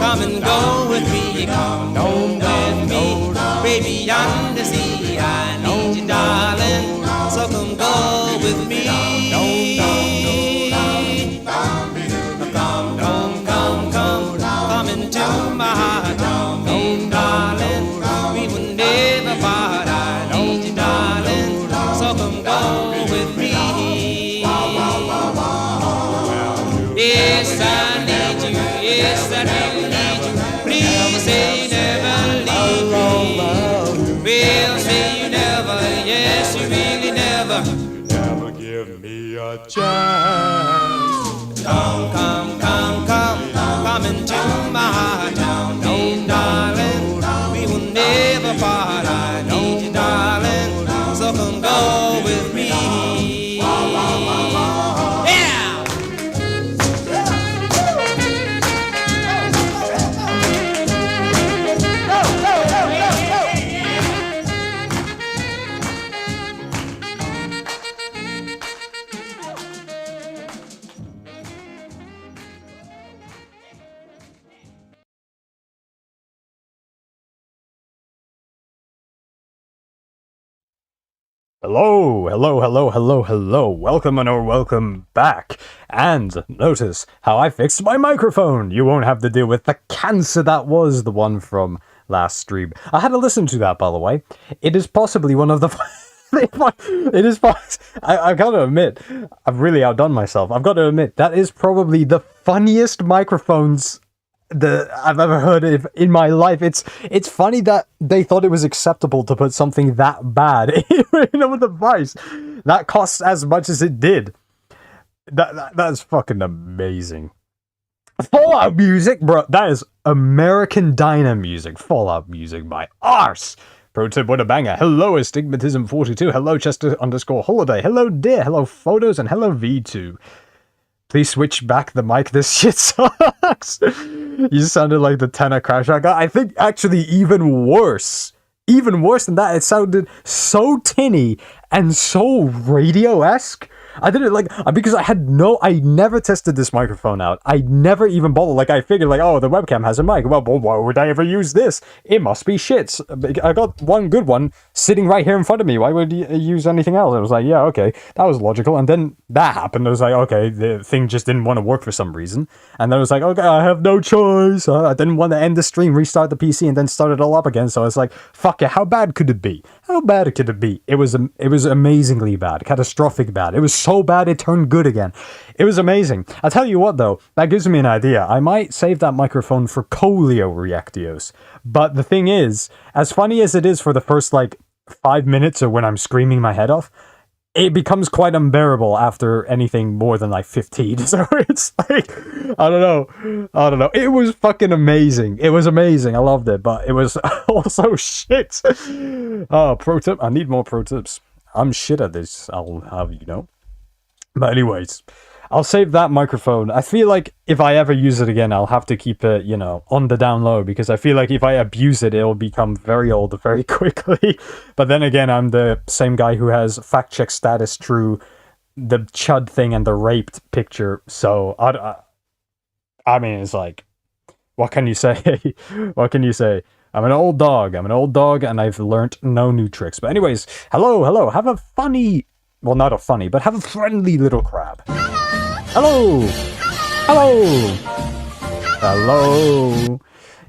come and go with me, come home with me, baby, yonder sea. I need you, darling, so come go with me. Come into my heart, darling, we will never part. I need you, darling, so come go with me. Yes, I need you, yes, I really need you. Please say you never leave me. Well, say you never, yes, you really never. Never give me a chance. Come into my heart, darling, we will never part. I need you, darling, so come go with me. Hello. Welcome back. And notice how I fixed my microphone. You won't have to deal with the cancer that was the one from last stream. I had to listen to that, by the way. It is possibly one of the... It is I gotta admit, I've really outdone myself. I've got to admit, that is probably the funniest microphones that I've ever heard of in my life. It's funny that they thought it was acceptable to put something that bad in a device that costs as much as it did. That's fucking amazing. Fallout music, bro. That is American Diner music. Fallout music by Arse. Pro tip, what a banger. Hello, Astigmatism42. Hello, Chester_Holiday. Hello, Dear. Hello, Photos. And hello, V2. Please switch back the mic. This shit sucks. You sounded like the tenor crash I got. I think actually even worse. Even worse than that, it sounded so tinny and so radio-esque. I did it because I never tested this microphone out. I never even bothered. I figured oh, the webcam has a mic. Well, why would I ever use this? It must be shit. I got one good one sitting right here in front of me. Why would you use anything else? I was like, yeah, okay, that was logical. And then that happened. I was like, okay, the thing just didn't want to work for some reason. And then I was like, okay, I have no choice. I didn't want to end the stream, restart the PC, and then start it all up again. So I was like, fuck it, how bad could it be? How bad could it be? It was amazingly bad, catastrophic bad. It was so bad it turned good again. It was amazing. I'll tell you what though, that gives me an idea. I might save that microphone for Co0lio Reactios. But the thing is, as funny as it is for the first 5 minutes or when I'm screaming my head off, it becomes quite unbearable after anything more than 15. So it's I don't know. It was fucking amazing. It was amazing. I loved it, but it was also shit. Oh, pro tip. I need more pro tips. I'm shit at this, I'll have you know. But anyways, I'll save that microphone. I feel like if I ever use it again, I'll have to keep it, on the down low, because I feel like if I abuse it, it'll become very old very quickly. But then again, I'm the same guy who has fact check status true, the chud thing and the raped picture. So I mean, it's what can you say? What can you say? I'm an old dog, and I've learnt no new tricks. But anyways, hello, have a funny... Well, not a funny, but have a friendly little crab. Hello!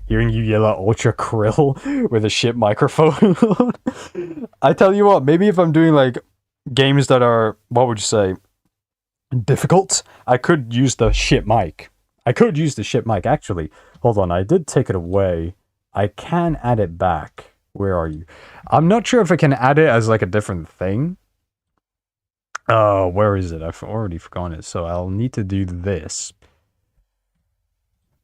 Hearing you yell at Ultra Krill with a shit microphone. I tell you what, maybe if I'm doing, games that are, what would you say, difficult, I could use the shit mic. Actually. Hold on, I did take it away. I can add it back. Where are you? I'm not sure if I can add it as, a different thing. Oh, where is it? I've already forgotten it. So I'll need to do this.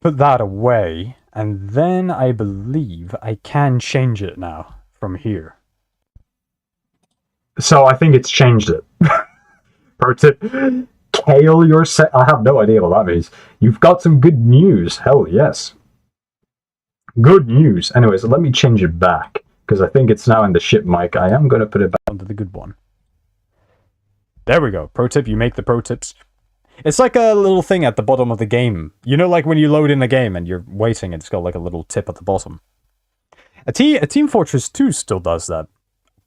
Put that away. And then I believe I can change it now from here. So I think it's changed it. Pro tip. Kale your set. I have no idea what that means. You've got some good news. Hell yes. Good news. Anyway, so let me change it back. Because I think it's now in the shit mic. I am going to put it back onto the good one. There we go. Pro tip, you make the pro tips. It's like a little thing at the bottom of the game. You know, like when you load in the game and you're waiting, it's got like a little tip at the bottom. A Team Fortress 2 still does that,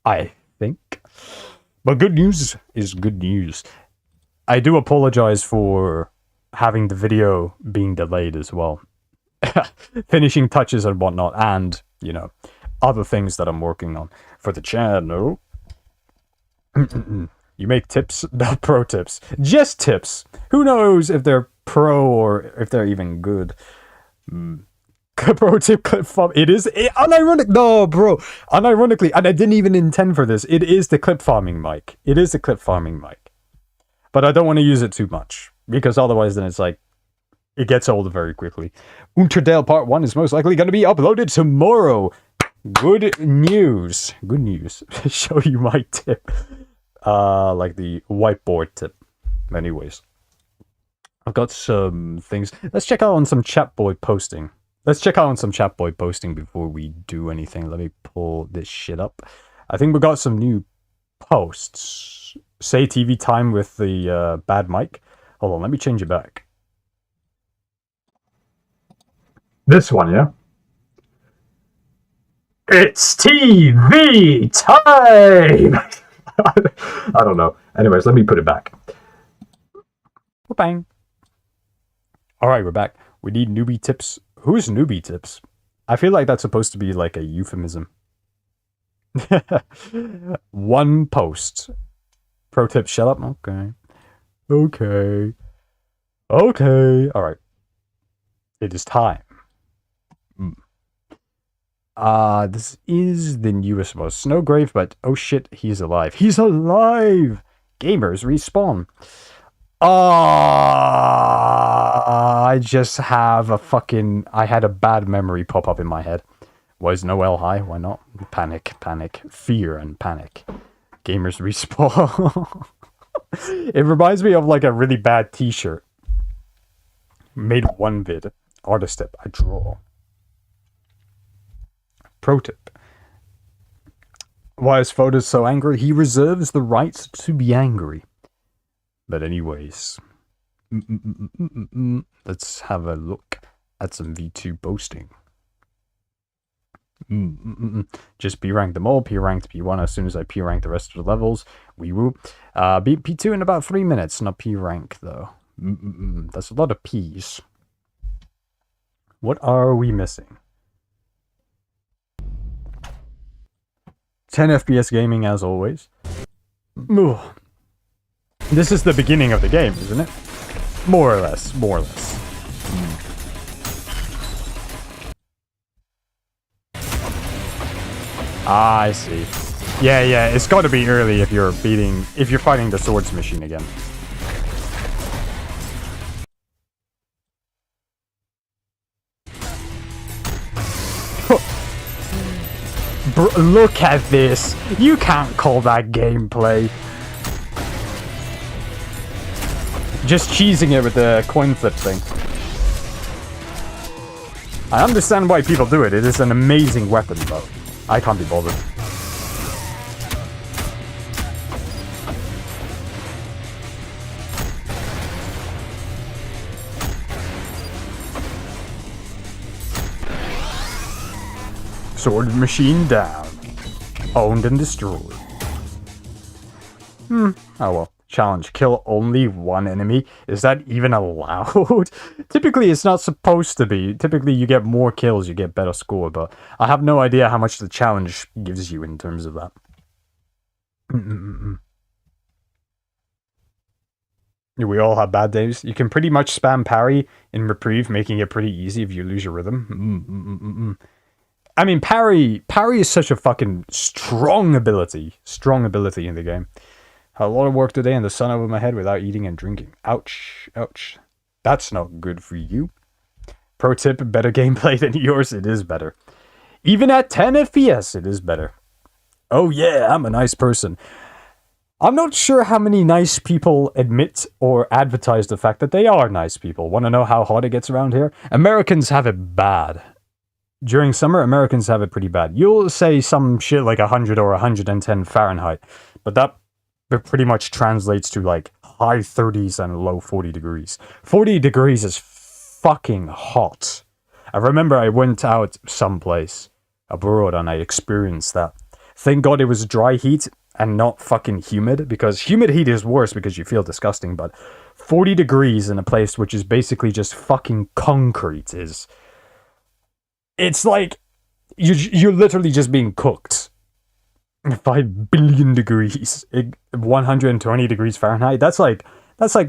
I think. But good news is good news. I do apologize for having the video being delayed as well. Finishing touches and whatnot, and, you know, other things that I'm working on for the channel. You make tips, not pro tips. Just tips. Who knows if they're pro or if they're even good. Pro tip clip farm. It is unironic. No, bro. Unironically, and I didn't even intend for this. It is the clip farming mic. It is the clip farming mic. But I don't want to use it too much, because otherwise then it's like, it gets old very quickly. Unterdale Part 1 is most likely going to be uploaded tomorrow. Good news. Good news. Show you my tip. Like the whiteboard tip. Anyways. I've got some things. Let's check out on some Chatboy posting. Before we do anything. Let me pull this shit up. I think we got some new posts. Say TV time with the bad mic. Hold on, let me change it back. This one, yeah? It's TV time! I don't know. Anyways, let me put it back. Bang. Alright, we're back. We need newbie tips. Who's newbie tips? I feel like that's supposed to be like a euphemism. One post. Pro tip, shut up. Okay. Alright. It is time. This is the newest most. Snowgrave, but oh shit, he's alive. He's alive! Gamers respawn. I just have I had a bad memory pop up in my head. Was Noel high? Why not? Panic. Fear and panic. Gamers respawn. It reminds me of like a really bad t-shirt. Made one vid. Artist tip. I draw. Pro tip. Why is Photos so angry? He reserves the right to be angry. But anyways. Let's have a look at some V2 boasting. Just P-rank them all. P-ranked P1 as soon as I P-rank the rest of the levels. We will beat P2 in about 3 minutes. Not P-rank though. That's a lot of P's. What are we missing? 10 FPS gaming as always. Ooh. This is the beginning of the game, isn't it? More or less. Ah, I see. Yeah, it's got to be early if you're fighting the swords machine again. Look at this. You can't call that gameplay. Just cheesing it with the coin flip thing. I understand why people do it. It is an amazing weapon, but I can't be bothered. Sword machine down. Owned and destroyed. Oh well. Challenge. Kill only one enemy. Is that even allowed? Typically, it's not supposed to be. Typically, you get more kills, you get better score, but I have no idea how much the challenge gives you in terms of that. We all have bad days. You can pretty much spam parry in Reprieve, making it pretty easy if you lose your rhythm. I mean, parry is such a fucking strong ability in the game. Had a lot of work today in the sun over my head without eating and drinking. Ouch. That's not good for you. Pro tip, better gameplay than yours. It is better. Even at 10 FPS, it is better. Oh yeah, I'm a nice person. I'm not sure how many nice people admit or advertise the fact that they are nice people. Want to know how hot it gets around here? Americans have it bad. During summer, Americans have it pretty bad. You'll say some shit like 100 or 110 Fahrenheit, but that pretty much translates to like high 30s and low 40 degrees. 40 degrees is fucking hot. I remember I went out someplace abroad and I experienced that. Thank God it was dry heat and not fucking humid, because humid heat is worse because you feel disgusting, but 40 degrees in a place which is basically just fucking concrete is... It's like you're literally just being cooked. 5 billion degrees, 120 degrees Fahrenheit. That's like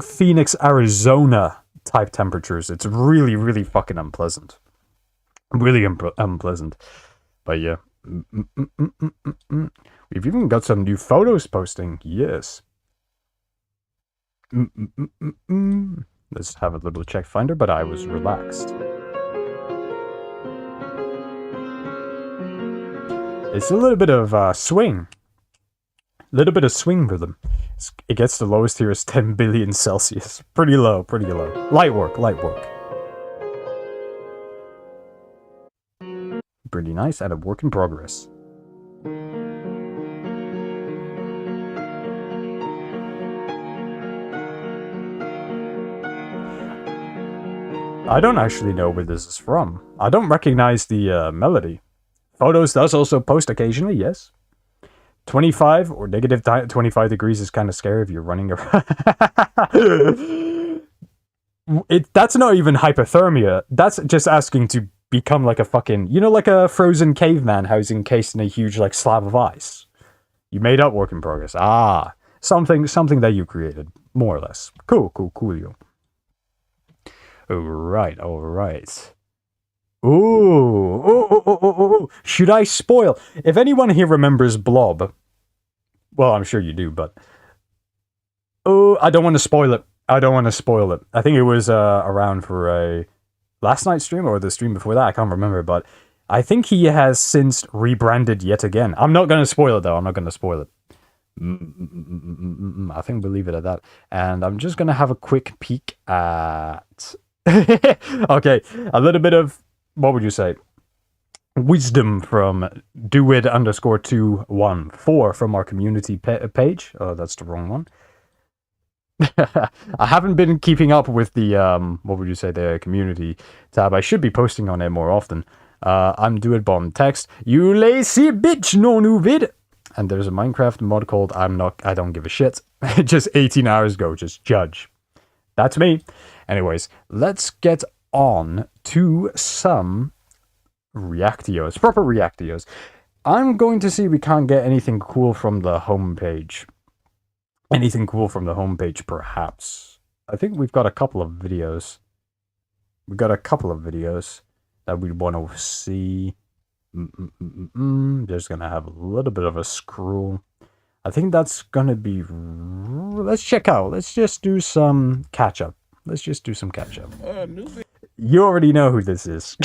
Phoenix, Arizona type temperatures. It's really, really fucking unpleasant. Really unpleasant. But yeah. We've even got some new photos posting. Yes. Let's have a little check finder, but I was relaxed. It's a little bit of swing. A little bit of swing rhythm. It gets the lowest here is 10 billion Celsius. Pretty low, pretty low. Light work, light work. Pretty nice, and a work in progress. I don't actually know where this is from. I don't recognize the melody. Photos does also post occasionally, yes. 25 or negative 25 degrees is kind of scary if you're running around. That's not even hypothermia. That's just asking to become like a fucking... You know, like a frozen caveman house encased in a huge like slab of ice. You made up work in progress. Ah, something that you created, more or less. Co0lio. All right. Ooh. Should I spoil? If anyone here remembers Blob, well, I'm sure you do, but I don't want to spoil it. I think it was around for a last night's stream or the stream before that. I can't remember, but I think he has since rebranded yet again. I'm not going to spoil it, though. I think we'll leave it at that. And I'm just going to have a quick peek at... Okay, a little bit of... What would you say? Wisdom from Duid_214 from our community page. Oh, that's the wrong one. I haven't been keeping up with the, what would you say, the community tab. I should be posting on it more often. I'm Duidbomb text. You lazy bitch, no new vid. And there's a Minecraft mod called I don't give a shit. Just 18 hours ago, just judge. That's me. Anyways, let's get on to some Reactios, proper Reactios. I'm going to see if we can't get anything cool from the homepage. Anything cool from the homepage, perhaps. I think we've got a couple of videos. That we want to see. Just gonna have a little bit of a scroll. I think that's gonna be... Let's check out. Let's just do some catch-up. You already know who this is.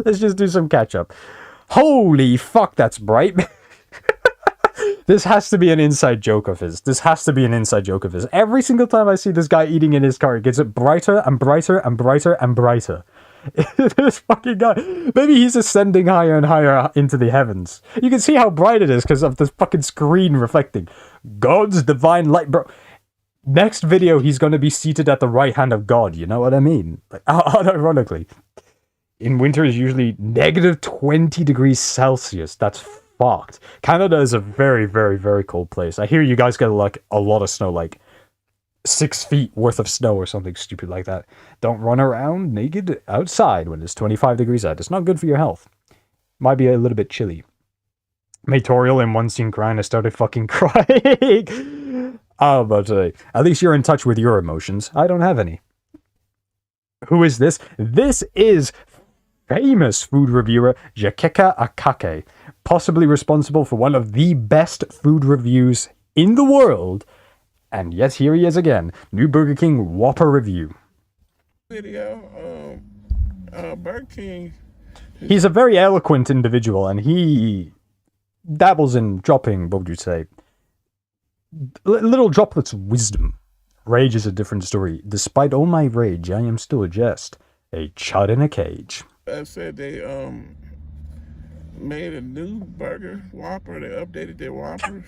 Let's just do some catch-up. Holy fuck, that's bright. This has to be an inside joke of his. Every single time I see this guy eating in his car, it gets brighter and brighter and brighter and brighter. This fucking guy. Maybe he's ascending higher and higher into the heavens. You can see how bright it is because of this fucking screen reflecting. God's divine light, bro. Next video, he's going to be seated at the right hand of God. You know what I mean? Like, unironically. In winter is usually negative 20 degrees Celsius. That's fucked. Canada is a very, very, very cold place. I hear you guys get like a lot of snow, like 6 feet worth of snow or something stupid like that. Don't run around naked outside when it's 25 degrees out. It's not good for your health. Might be a little bit chilly. Matorial in one scene crying. I started fucking crying. Oh, but at least you're in touch with your emotions. I don't have any. Who is this? This is famous food reviewer Jakeka Akake, possibly responsible for one of the best food reviews in the world. And yet here he is again. New Burger King Whopper review. Video, Burger King. He's a very eloquent individual, and he dabbles in dropping, what would you say, little droplets of wisdom. Rage is a different story. Despite all my rage, I am still just a chud in a cage. I said they made a new burger Whopper. They updated their Whoppers.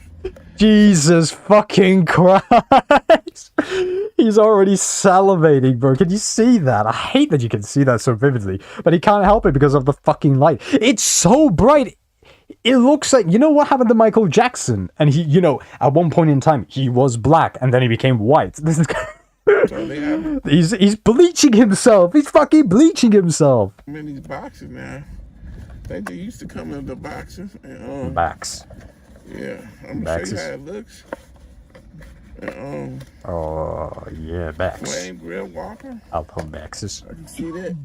Jesus fucking Christ! He's already salivating, bro. Can you see that? I hate that you can see that so vividly, but he can't help it because of the fucking light. It's so bright. It looks like, you know what happened to Michael Jackson? And he, you know, at one point in time, he was black and then he became white. This is... he's bleaching himself. He's fucking bleaching himself. I'm in these boxes now. They used to come in the boxes. And, Backs. Yeah, I'm gonna show you how it looks. And, Oh, yeah, backs. Wayne Grill Walker. I'll put baxes. I can see that.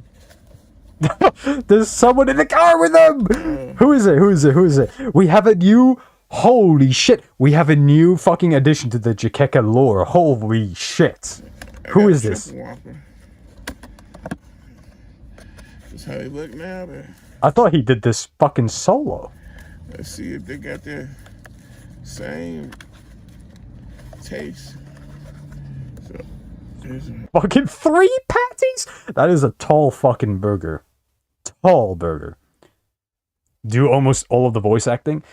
There's someone in the car with him! Who is it? Who is it? Who is it? We have a new... Holy shit. We have a new fucking addition to the Jaqueca lore. Holy shit. Who is this? Walker. That's how they look now. I thought he did this fucking solo. Let's see if they got the same taste. So, Fucking 3 patties? That is a tall fucking burger. Tall burger. Do almost all of the voice acting.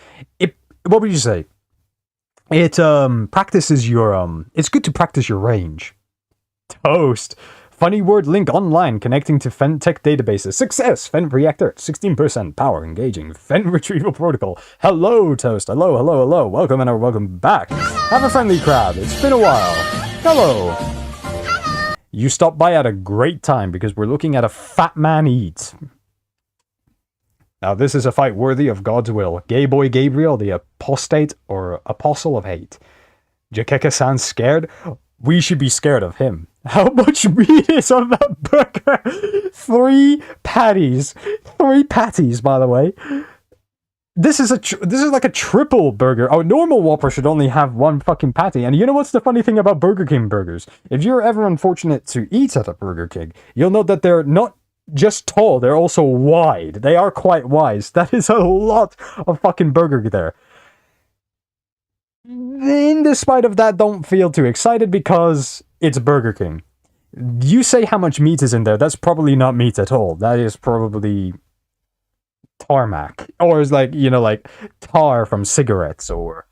What would you say? It practices your it's good to practice your range. Toast. Funny word link online connecting to Fentech databases. Success! Fent Reactor, 16% power engaging. Fent Retrieval Protocol. Hello, Toast. Hello, hello, hello. Welcome and welcome back. Have a friendly crowd. It's been a while. Hello. You stopped by at a great time because we're looking at a fat man eat. Now, this is a fight worthy of God's will. Gay boy Gabriel, the apostate or apostle of hate. Jaqueca sounds scared. We should be scared of him. How much meat is on that burger? 3 patties. 3 patties, by the way. This is like a triple burger. A normal Whopper should only have 1 fucking patty. And you know what's the funny thing about Burger King burgers? If you're ever unfortunate to eat at a Burger King, you'll know that they're not just tall, they're also wide. They are quite wide. That is a lot of fucking burger there. In despite of that, don't feel too excited because it's Burger King. You say how much meat is in there, that's probably not meat at all. That is probably tarmac. Or is like, you know, like tar from cigarettes or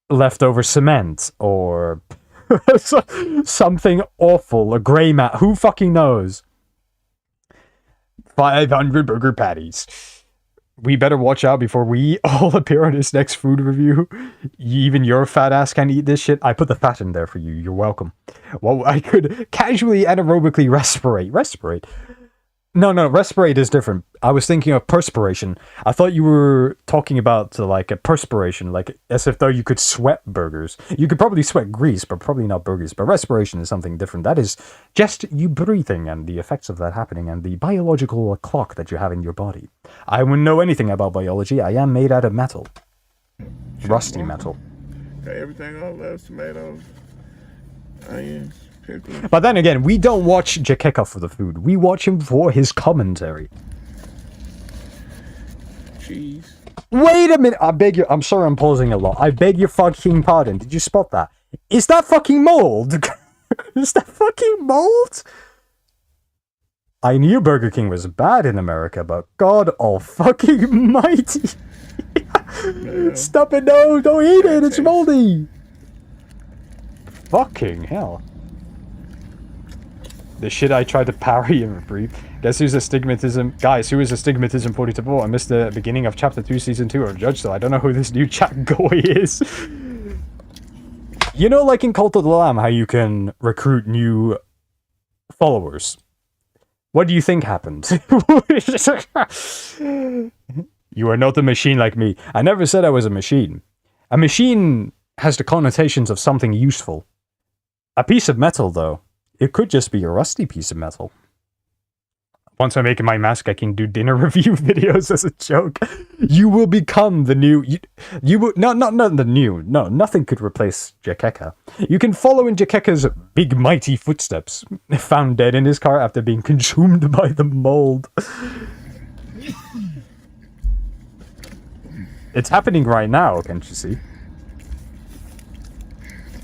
leftover cement or something awful, a grey mat. Who fucking knows? 500 burger patties. We better watch out before we all appear on his next food review. Even your fat ass can't eat this shit. I put the fat in there for you. You're welcome. Well, I could casually anaerobically respirate. Respirate? No, respirate is different. I was thinking of perspiration. I thought you were talking about like a perspiration, like as if though you could sweat burgers. You could probably sweat grease, but probably not burgers. But respiration is something different. That is just you breathing and the effects of that happening and the biological clock that you have in your body. I wouldn't know anything about biology. I am made out of metal. Rusty metal. Okay, everything on left, tomatoes, onions. But then again, we don't watch Jaqueca for the food. We watch him for his commentary. Cheese. Wait a minute. I beg you. I'm sorry I'm pausing a lot. I beg your fucking pardon. Did you spot that? Is that fucking mold? Is that fucking mold? I knew Burger King was bad in America, but God all fucking mighty. Stop it. No, don't eat it. It's moldy. Fucking hell. The shit I tried to parry in brief. Guess who's astigmatism? Guys, who is astigmatism 42? I missed the beginning of chapter 2, season 2 of Judge, so I don't know who this new chat guy is. You know, like in Cult of the Lamb, how you can recruit new followers. What do you think happened? You are not a machine like me. I never said I was a machine. A machine has the connotations of something useful. A piece of metal, though. It could just be a rusty piece of metal. Once I make my mask, I can do dinner review videos as a joke. You will become the new... You will... Not the new. No, nothing could replace Jaqueca. You can follow in Jaqueca's big mighty footsteps. Found dead in his car after being consumed by the mold. It's happening right now, can't you see?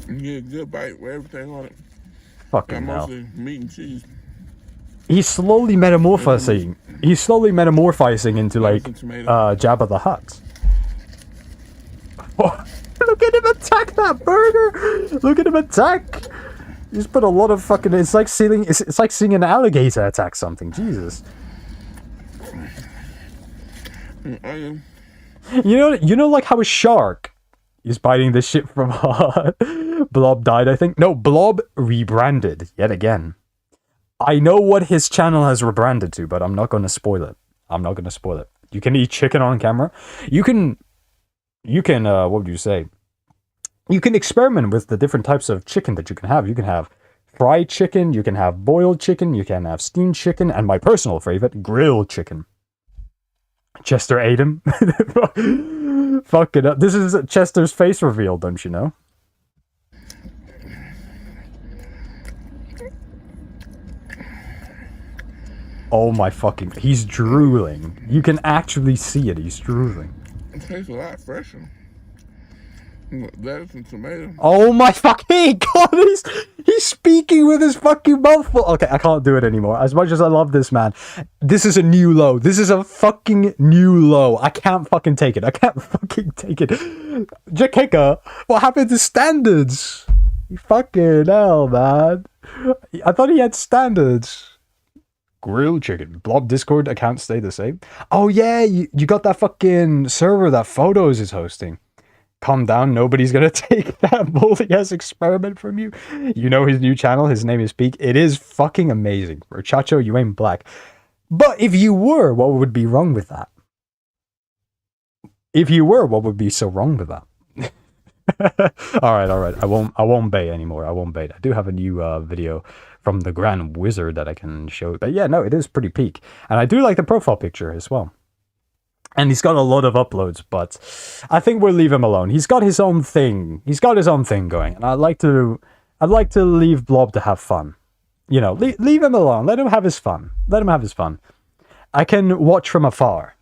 You get a good bite with everything on it. Fucking hell. Mostly meat and cheese. He's slowly metamorphosing. He's slowly metamorphosing into like Jabba the Hutt. Look at him attack that burger! Look at him attack! He's put a lot of fucking... It's like seeing an alligator attack something. Jesus. You know, like how a shark is biting the shit from Blob died, I think. No, Blob rebranded yet again. I know what his channel has rebranded to, but I'm not going to spoil it. You can eat chicken on camera. You can what would you say? You can experiment with the different types of chicken that you can have. You can have fried chicken, you can have boiled chicken, you can have steamed chicken, and my personal favorite, grilled chicken. Chester ate him. Fuck it up. This is Chester's face reveal, don't you know? Oh my fucking... He's drooling. You can actually see it. He's drooling. It tastes a lot fresher. Lettuce and tomato. Oh my fucking god! He's speaking with his fucking mouth full. Okay, I can't do it anymore. As much as I love this man, this is a new low. This is a fucking new low. I can't fucking take it. Jakeka, what happened to standards? Fucking hell, man. I thought he had standards. Grilled chicken. Blob Discord account stay the same. Oh yeah, you got that fucking server that Photos is hosting. Calm down, nobody's gonna take that moldy-ass experiment from you. You know his new channel, his name is Peak. It is fucking amazing. Muchacho, you ain't black. But if you were, what would be wrong with that? If you were, what would be so wrong with that? Alright. I won't bait anymore. I do have a new video from the Grand Wizard that I can show. But yeah, no, it is pretty peak. And I do like the profile picture as well. And he's got a lot of uploads, but I think we'll leave him alone. He's got his own thing. Going, and I'd like to leave Blob to have fun. You know, leave him alone. Let him have his fun. I can watch from afar.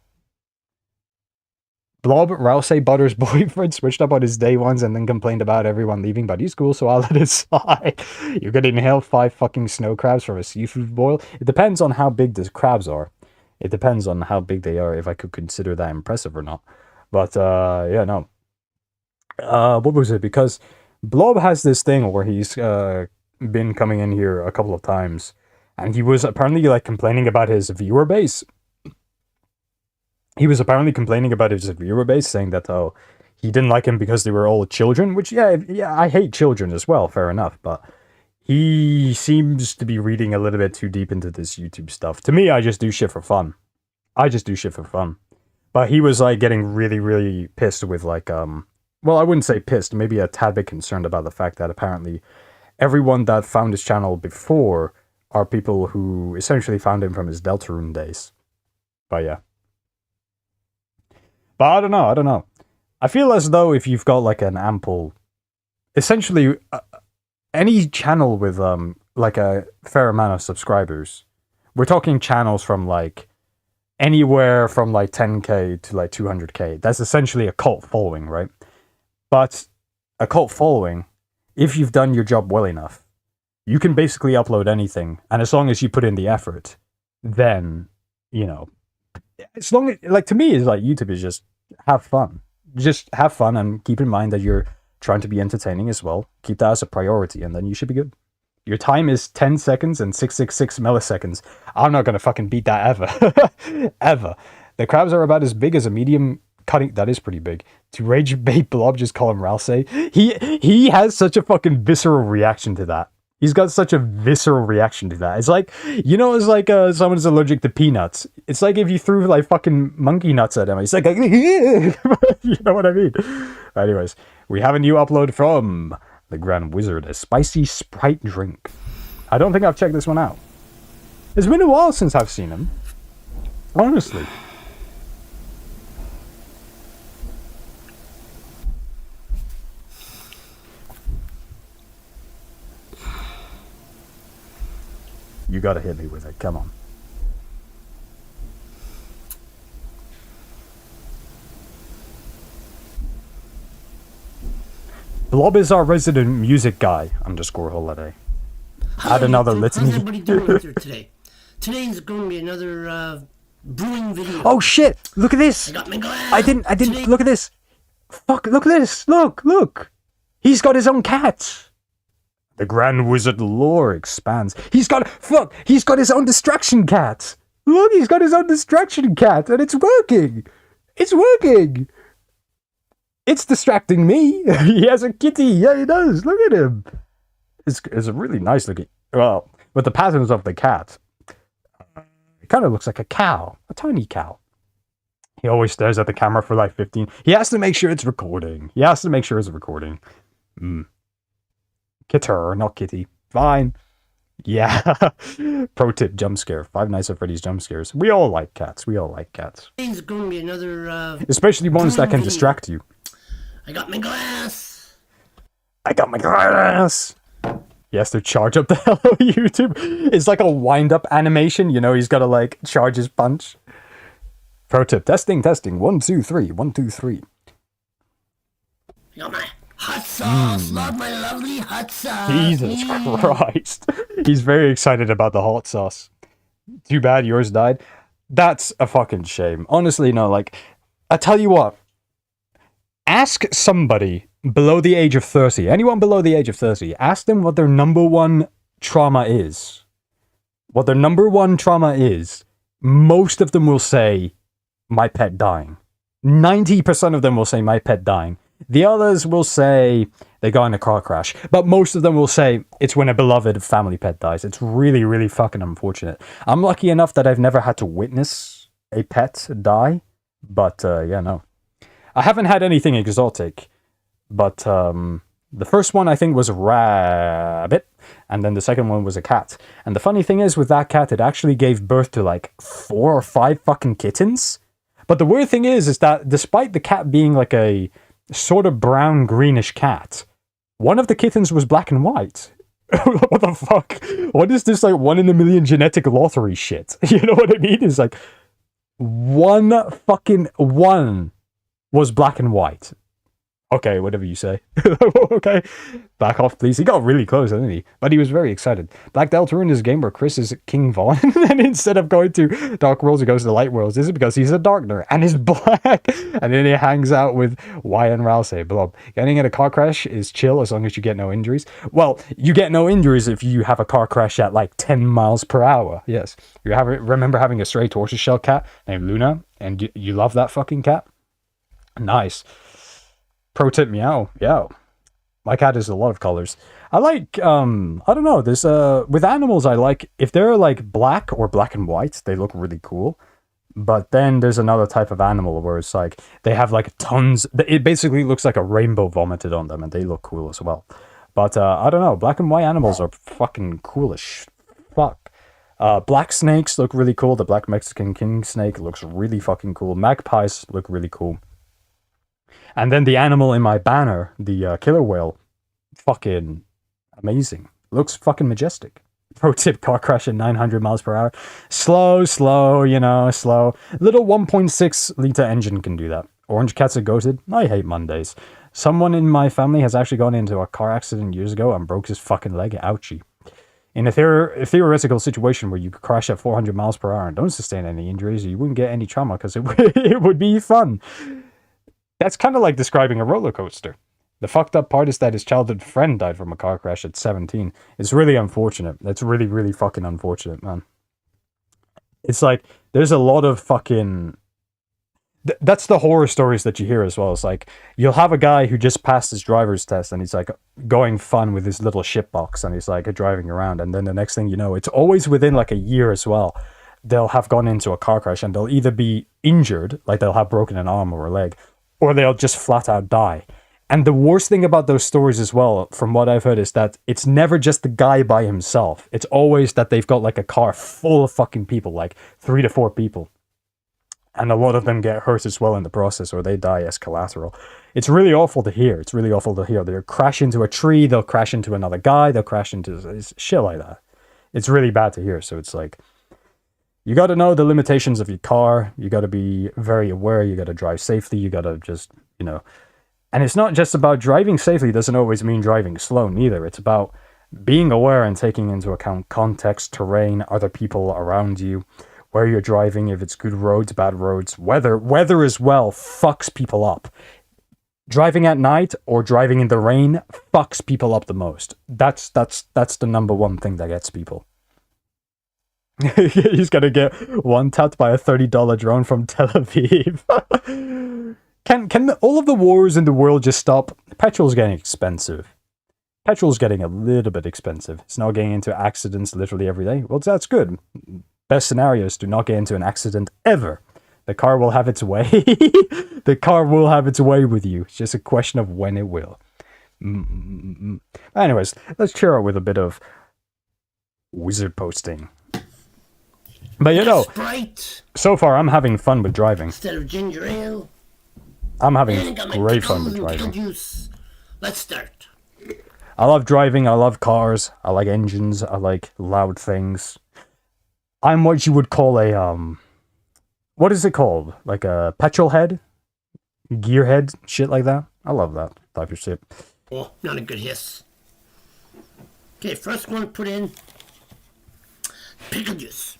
Blob, Rousey Butter's boyfriend, switched up on his day ones and then complained about everyone leaving, but he's cool, so I'll let it slide. You could inhale 5 fucking snow crabs from a seafood boil. It depends on how big the crabs are. It depends on how big they are, if I could consider that impressive or not. But, yeah, no. What was it? Because Blob has this thing where he's been coming in here a couple of times, and he was apparently, like, complaining about his viewer base. Saying that, oh, he didn't like him because they were all children, which, yeah, I hate children as well, fair enough, but... He seems to be reading a little bit too deep into this YouTube stuff. To me, I just do shit for fun. But he was, like, getting really, really pissed with, like, well, I wouldn't say pissed, maybe a tad bit concerned about the fact that apparently everyone that found his channel before are people who essentially found him from his Deltarune days. But, yeah. But I don't know. I feel as though if you've got, like, an ample... Essentially... any channel with like a fair amount of subscribers, we're talking channels from like anywhere from like 10k to like 200k. That's essentially a cult following, right? But a cult following, if you've done your job well enough, you can basically upload anything, and as long as you put in the effort, then you know, as long as, like, to me, it's like YouTube is just have fun, and keep in mind that you're trying to be entertaining as well. Keep that as a priority, and then you should be good. Your time is 10 seconds and 666 milliseconds. I'm not gonna fucking beat that ever. Ever. The crabs are about as big as a medium cutting... That is pretty big. To rage bait Blob, just call him Rousey. He has such a fucking visceral reaction to that. He's got such a visceral reaction to that. It's like, you know, it's like someone's allergic to peanuts. It's like if you threw like fucking monkey nuts at him. He's like, you know what I mean? Anyways, we have a new upload from the Grand Wizard, a spicy Sprite drink. I don't think I've checked this one out. It's been a while since I've seen him. Honestly. You gotta hit me with it, come on. Blob is our resident music guy, _holiday. Add another litany. How's everybody doing out there today? Today's going to be another brewing video. Oh shit! Look at this! I got my glass. I didn't Today... look at this! Fuck, look at this. Look. He's got his own cat. The Grand Wizard lore expands. He's got his own distraction cat. Look, he's got his own distraction cat, and it's working. It's working. It's distracting me. He has a kitty. Yeah, he does. Look at him. It's a really nice looking. Well, with the patterns of the cat, it kind of looks like a cow, a tiny cow. He always stares at the camera for like 15. He has to make sure it's recording. Kitter, not kitty. Fine. Yeah. Pro tip, jump scare. Five Nights at Freddy's jump scares. We all like cats. Today's going to be another, Especially ones that can distract you. I got my glass. He has to charge up the Hello YouTube. It's like a wind-up animation. You know, he's got to like charge his punch. Pro tip, testing. 1, 2, 3. 1, 2, 3. I got my hot sauce. Love my lovely hot sauce. Jesus Christ. He's very excited about the hot sauce. Too bad yours died. That's a fucking shame. Honestly, no, like, I tell you what. Ask somebody below the age of 30, anyone below the age of 30, ask them what their number one trauma is. Most of them will say, my pet dying. 90% of them will say, my pet dying. The others will say they got in a car crash. But most of them will say it's when a beloved family pet dies. It's really, really fucking unfortunate. I'm lucky enough that I've never had to witness a pet die. But, yeah, no. I haven't had anything exotic. But, the first one I think was a rabbit. And then the second one was a cat. And the funny thing is with that cat, it actually gave birth to like 4 or 5 fucking kittens. But the weird thing is that despite the cat being like a sort of brown greenish cat, one of the kittens was black and white. What the fuck? What is this like 1 in a million genetic lottery shit? You know what I mean? It's like one was black and white. Okay, whatever you say. Okay, back off, please. He got really close, didn't he? But he was very excited. Black Deltarune is a game where Chris is King Vaughn, and instead of going to Dark Worlds, he goes to Light Worlds. This is because he's a Darkner, and he's black, and then he hangs out with Wyan Rousey. Blob. Getting in a car crash is chill as long as you get no injuries. Well, you get no injuries if you have a car crash at like 10 miles per hour. Yes. Remember having a stray tortoiseshell cat named Luna, and you love that fucking cat? Nice. Pro tip, meow. My cat has a lot of colors. I like, I don't know, there's, with animals, I like, if they're like black or black and white, they look really cool. But then there's another type of animal where it's like, they have like tons, it basically looks like a rainbow vomited on them, and they look cool as well. But, I don't know, black and white animals are fucking coolish. Fuck. Black snakes look really cool. The black Mexican king snake looks really fucking cool. Magpies look really cool. And then the animal in my banner, the killer whale, fucking amazing. Looks fucking majestic. Pro tip, car crash at 900 miles per hour. Slow, you know, slow. Little 1.6 liter engine can do that. Orange cats are goated. I hate Mondays. Someone in my family has actually gone into a car accident years ago and broke his fucking leg. Ouchie. In a theoretical situation where you could crash at 400 miles per hour and don't sustain any injuries, you wouldn't get any trauma because it would be fun. That's kind of like describing a roller coaster. The fucked up part is that his childhood friend died from a car crash at 17. It's really unfortunate. It's really, really fucking unfortunate, man. It's like, there's a lot of fucking... That's the horror stories that you hear as well. It's like, you'll have a guy who just passed his driver's test and he's like going fun with his little shitbox and he's like driving around. And then the next thing you know, it's always within like a year as well. They'll have gone into a car crash and they'll either be injured, like they'll have broken an arm or a leg, or they'll just flat out die. And the worst thing about those stories as well, from what I've heard, is that it's never just the guy by himself. It's always that they've got like a car full of fucking people, like 3 to 4 people. And a lot of them get hurt as well in the process, or they die as collateral. It's really awful to hear. They'll crash into a tree, they'll crash into another guy, they'll crash into shit like that. It's really bad to hear. So it's like, you got to know the limitations of your car. You got to be very aware. You got to drive safely. You got to just, you know. And it's not just about driving safely. It doesn't always mean driving slow neither. It's about being aware and taking into account context, terrain, other people around you, where you're driving, if it's good roads, bad roads, weather. Weather as well fucks people up. Driving at night or driving in the rain fucks people up the most. That's the number one thing that gets people. He's gonna get one tapped by a $30 drone from Tel Aviv. Can all of the wars in the world just stop? Petrol's getting expensive. Petrol's getting a little bit expensive. It's not getting into accidents literally every day. Well, that's good. Best scenario is to not get into an accident ever. The car will have its way. The car will have its way with you. It's just a question of when it will. Anyways, let's cheer out with a bit of wizard posting. But you know, Sprite so far I'm having fun with driving. instead of ginger ale. I'm And I having got my great fun with pickles and pickle driving. juice. Let's start. I love driving, I love cars, I like engines, I like loud things. I'm what you would call a, what is it called? Like a petrol head? Gearhead? Shit like that? I love that type of shit. Oh, not a good hiss. Okay, first I'm going to put in pickle juice.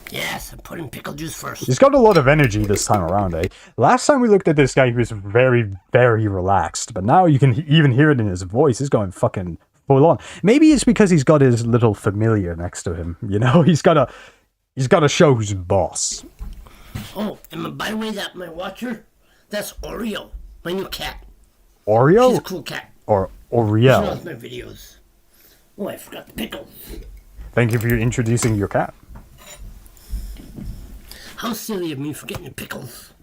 Yes, I'm putting pickle juice first. He's got a lot of energy this time around, eh? Last time we looked at this guy, he was very, very relaxed. But now you can even hear it in his voice. He's going fucking full on. Maybe it's because he's got his little familiar next to him. You know, he's got to show who's boss. Oh, and by the way, that my watcher, that's Oreo, my new cat. She's a Oreo cool cat. or She Oriel? loves my videos. Oh, I forgot the pickles. Thank you for introducing your cat. How silly of me forgetting the pickles.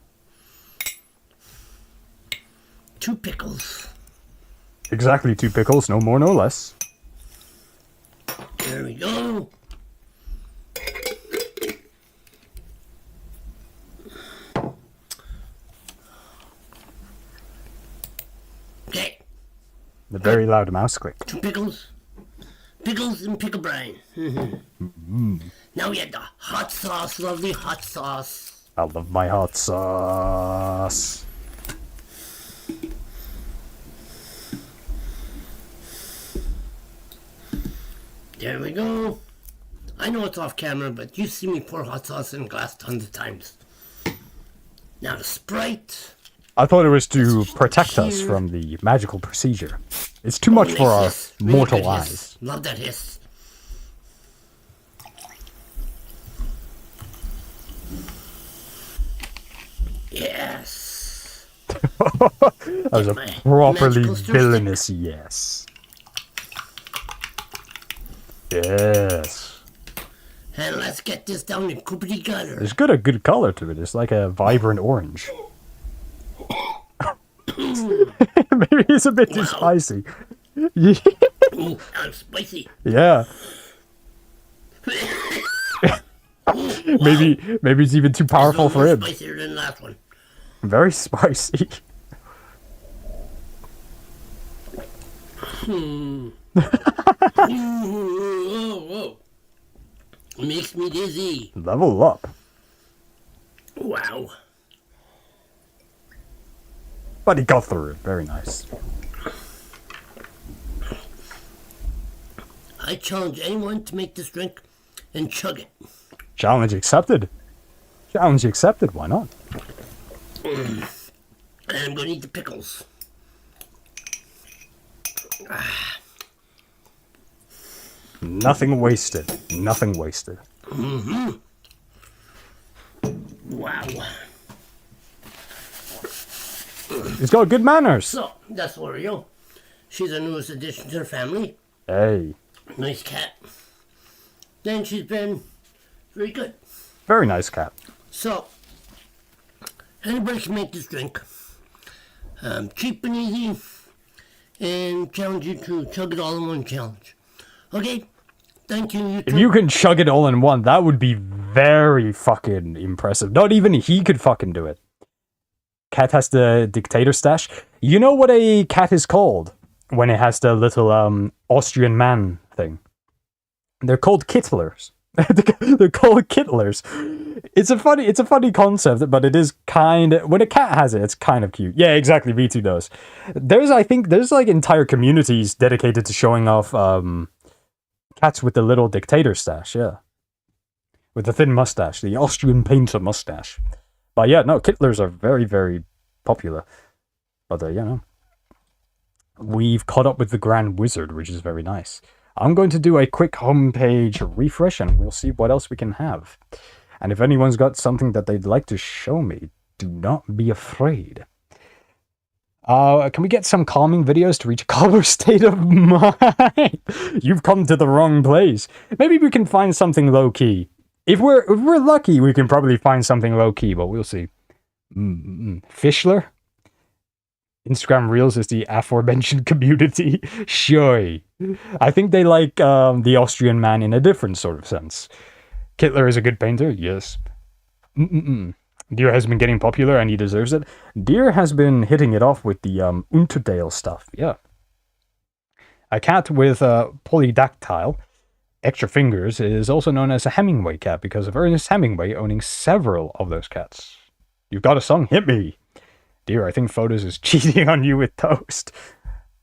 2 pickles. Exactly 2 pickles, no more, no less. There we go. Okay, The very loud mouse click. 2 pickles. Pickles and pickle brine. Now we have the hot sauce, lovely hot sauce. I love my hot sauce. There we go. I know it's off camera, but you see me pour hot sauce in a glass tons of times. Now the Sprite. I thought it was to protect us from the magical procedure. It's too much for our Nice hiss. Really mortal good eyes. hiss. Love that hiss. Yes. That was a my properly magical stir villainous yes. Yes. And let's get this down in Coopity Gutter. It's got a good color to it. It's like a vibrant orange. Maybe it's a bit too Wow. spicy. Ooh, I'm spicy. Yeah. Maybe it's even too powerful for him. Spicier than the last one. Very spicy. Whoa. Makes me dizzy. Level up. Wow. But he got through it. Very nice. I challenge anyone to make this drink and chug it. Challenge accepted. Challenge accepted. Why not? And I'm gonna eat the pickles. Nothing wasted. Nothing wasted. Wow. He's got good manners. So, that's Oreo. She's the newest addition to the family. Hey. Nice cat. Then she's been very good. Very nice cat. So, anybody can make this drink. Cheap and easy. And challenge you to chug it all in one challenge. Okay? Thank you, YouTube. If you can chug it all in one, that would be very fucking impressive. Not even he could fucking do it. Cat has the dictator stash. You know what a cat is called when it has the little Austrian man thing? They're called kittlers. They're called kittlers. It's a funny concept, but it is kind of, when a cat has it, it's kind of cute. Yeah, exactly. V2 does. I think there's like entire communities dedicated to showing off cats with the little dictator stash. Yeah, with the thin mustache, the Austrian painter mustache. But yeah, no, Kittlers are very, very popular. But yeah, no. We've caught up with the Grand Wizard, which is very nice. I'm going to do a quick homepage refresh, and we'll see what else we can have. And if anyone's got something that they'd like to show me, do not be afraid. Can we get some calming videos to reach a calmer state of mind? You've come to the wrong place. Maybe we can find something low-key. If we're lucky, we can probably find something low-key, but we'll see. Fischler? Instagram Reels is the aforementioned community. Sure. I think they like the Austrian man in a different sort of sense. Kittler is a good painter, yes. Deer has been getting popular and he deserves it. Deer has been hitting it off with the Unterdale stuff, yeah. A cat with polydactyl, extra fingers, is also known as a Hemingway cat because of Ernest Hemingway owning several of those cats. You've got a song? Hit me! Dear, I think Photos is cheating on you with toast.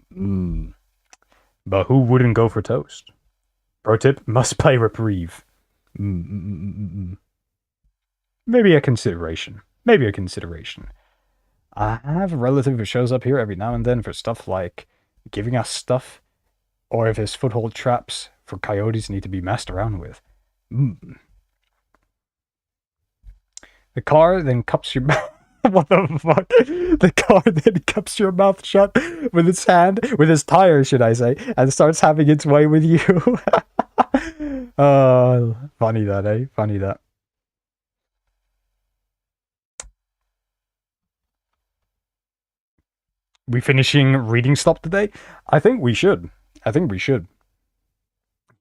But who wouldn't go for toast? Pro tip, must play Reprieve. Maybe a consideration. Maybe a consideration. I have a relative who shows up here every now and then for stuff like giving us stuff, or if his foothold traps for coyotes need to be messed around with. The car then cups your mouth. What the fuck? The car then cups your mouth shut with its hand, with his tire, should I say, and starts having its way with you. Funny that, eh? Funny that. We finishing reading stop today? I think we should.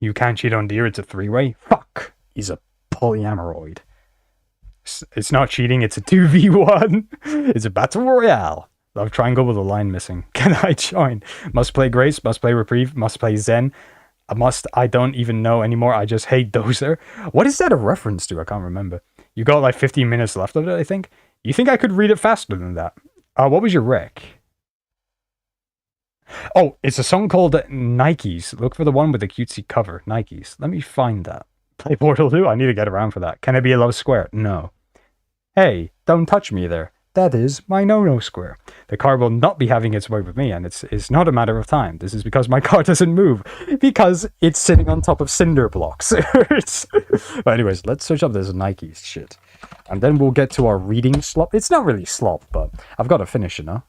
You can't cheat on Deer, it's a three-way? Fuck! He's a polyamoroid. It's not cheating, it's a 2v1. It's a battle royale. Love triangle with a line missing. Can I join? Must play Grace, must play Reprieve, must play Zen. I don't even know anymore, I just hate Dozer. What is that a reference to? I can't remember. You got like 15 minutes left of it, I think. You think I could read it faster than that? What was your rec? Oh, it's a song called Nikes. Look for the one with the cutesy cover. Nikes. Let me find that. Play Portal 2? I need to get around for that. Can it be a low square? No. Hey, don't touch me there. That is my no-no square. The car will not be having its way with me, and it's not a matter of time. This is because my car doesn't move. Because it's sitting on top of cinder blocks. But anyways, let's search up this Nikes shit. And then we'll get to our reading slop. It's not really slop, but I've got to finish it now.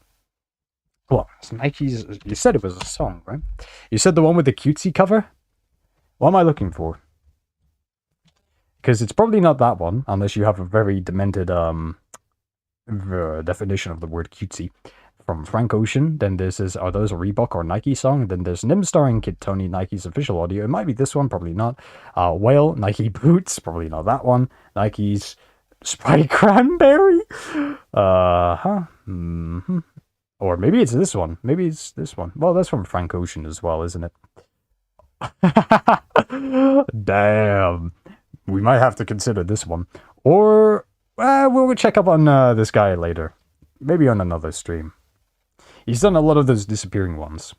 What? Nikes, you said it was a song, right? You said the one with the cutesy cover? What am I looking for? Because it's probably not that one, unless you have a very demented definition of the word cutesy. From Frank Ocean, then this is, are those a Reebok or Nike song? Then there's Nim starring Kid Tony, Nike's official audio. It might be this one, probably not. Whale, Nike Boots, probably not that one. Nike's Sprite Cranberry? Or maybe it's this one. Maybe it's this one. Well, that's from Frank Ocean as well, isn't it? Damn. We might have to consider this one. Or we'll check up on this guy later. Maybe on another stream. He's done a lot of those disappearing ones.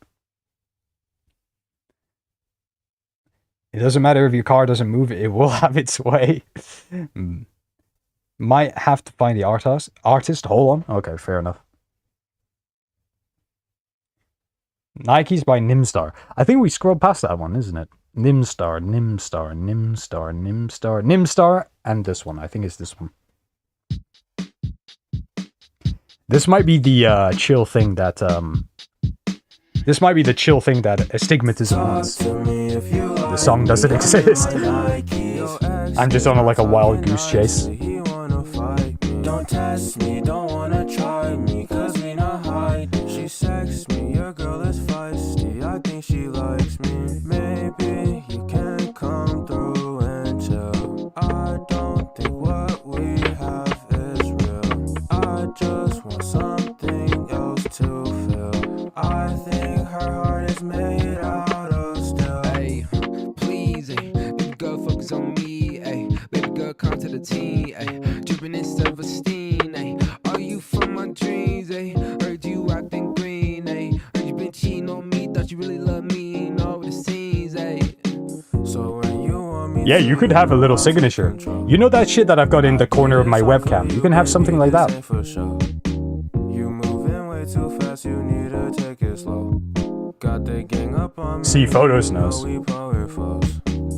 It doesn't matter if your car doesn't move, it will have its way. Might have to find the artist. Hold on. Okay, fair enough. Nikes by Nimstar. I think we scrolled past that one, isn't it? Nimstar, and this one. I think it's this one. This might be the chill thing that this might be the chill thing that astigmatism wants. The song doesn't exist. I'm just on like a wild goose chase. Don't test me, don't wanna try me, cause we not hide. She sexts me, your girl is feisty, I think she likes me. Maybe you can come through and chill. I don't think what we have is real. I just want something else to feel. I think her heart is made out of steel. Hey, please, baby girl, focus on me. Ay, baby girl, come to the team. Ay, dripping in Silverstein. Ay, are you from my dreams? Yeah, you could have a little signature. You know that shit that I've got in the corner of my webcam? You can have something like that. You moving way too fast, you need to take it slow. Got the gang up on me. See photos knows.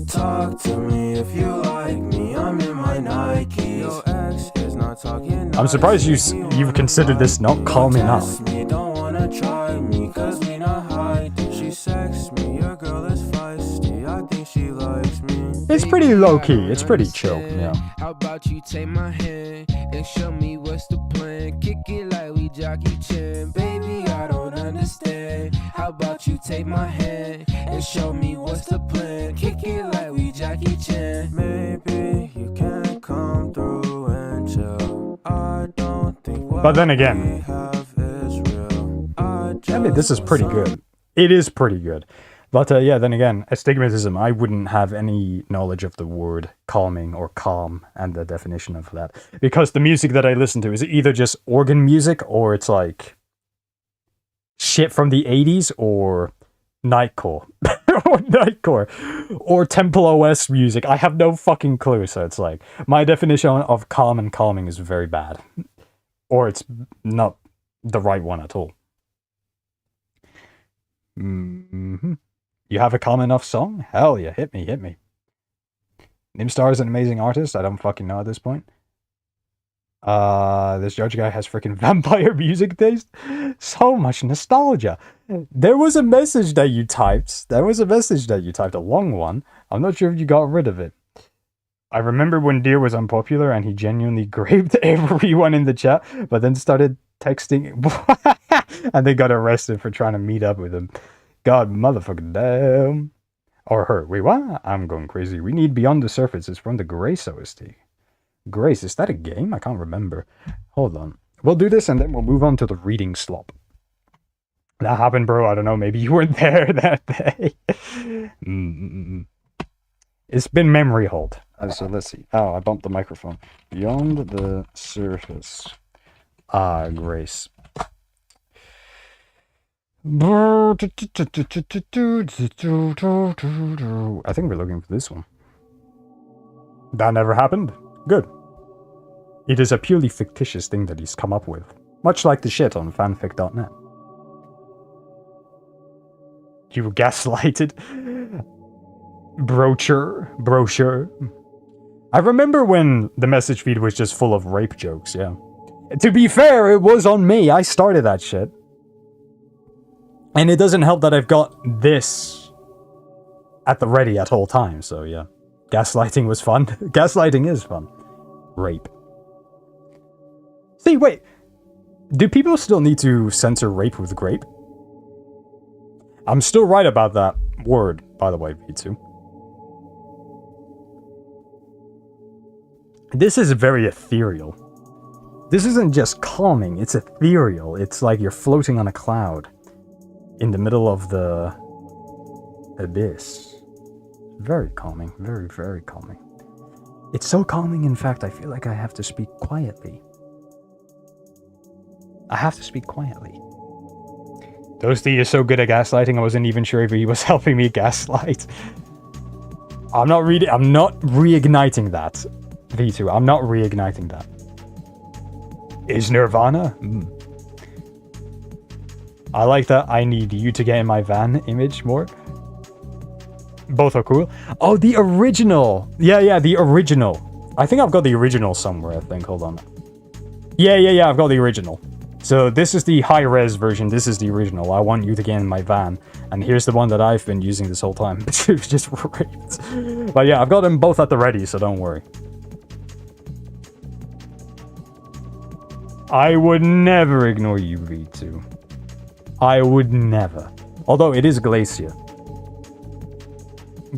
Talk to me if you like me, I'm in my Nikes. Your ex is not talking. I'm surprised you've considered this not calm enough. Don't wanna try me, cause we not hiding. She sex me, your girl is feisty, I think she likes me. It's pretty low-key, it's pretty chill, yeah. How about you take my hand and show me what's the plan? Kick it like we Jackie Chan, baby, I don't understand. How about you take my hand and show me what's the plan? Kick it like we Jackie Chan. Maybe you can come through and chill. I don't think what But then again, we have is real. I mean, this is pretty good. It is pretty good. But yeah, then again, astigmatism, I wouldn't have any knowledge of the word calming or calm and the definition of that. Because the music that I listen to is either just organ music or it's like shit from the 80s or nightcore. Or nightcore. Or Temple OS music. I have no fucking clue. So it's like, my definition of calm and calming is very bad. Or it's not the right one at all. Mm-hmm. You have a calm enough song? Hell yeah, hit me. Nimstar is an amazing artist. I don't fucking know at this point. This judge guy has freaking vampire music taste. So much nostalgia. There was a message that you typed. A long one. I'm not sure if you got rid of it. I remember when Deer was unpopular and he genuinely graped everyone in the chat, but then started texting and they got arrested for trying to meet up with him. God motherfucking damn. Or her. Wait, what? I'm going crazy. We need Beyond the Surface. It's from the Grace OST. Grace, is that a game? I can't remember. Hold on. We'll do this and then we'll move on to the reading slop. That happened, bro. I don't know. Maybe you weren't there that day. It's been memory hold. So let's see. Oh, I bumped the microphone. Beyond the Surface. Grace. I think we're looking for this one. That never happened. Good. It is a purely fictitious thing that he's come up with. Much like the shit on fanfic.net. You were gaslighted. Brochure. I remember when the message feed was just full of rape jokes, yeah. To be fair, it was on me. I started that shit. And it doesn't help that I've got this at the ready at all times, so yeah. Gaslighting was fun. Gaslighting is fun. Rape. See, wait. Do people still need to censor rape with grape? I'm still right about that word, by the way, V2. This is very ethereal. This isn't just calming, it's ethereal. It's like you're floating on a cloud. In the middle of the abyss. Very calming. Very, very calming. It's so calming, in fact, I feel like I have to speak quietly. Toasty is so good at gaslighting, I wasn't even sure if he was helping me gaslight. I'm not reigniting that. V2, I'm not reigniting that. Is Nirvana? I like that I need you to get in my van image more. Both are cool. Oh, the original. Yeah, the original. I think I've got the original somewhere, I think. Hold on. Yeah, I've got the original. So this is the high-res version. This is the original. I want you to get in my van. And here's the one that I've been using this whole time. It was just raped. But yeah, I've got them both at the ready, so don't worry. I would never ignore you, V2. I would never. Although it is Glacier.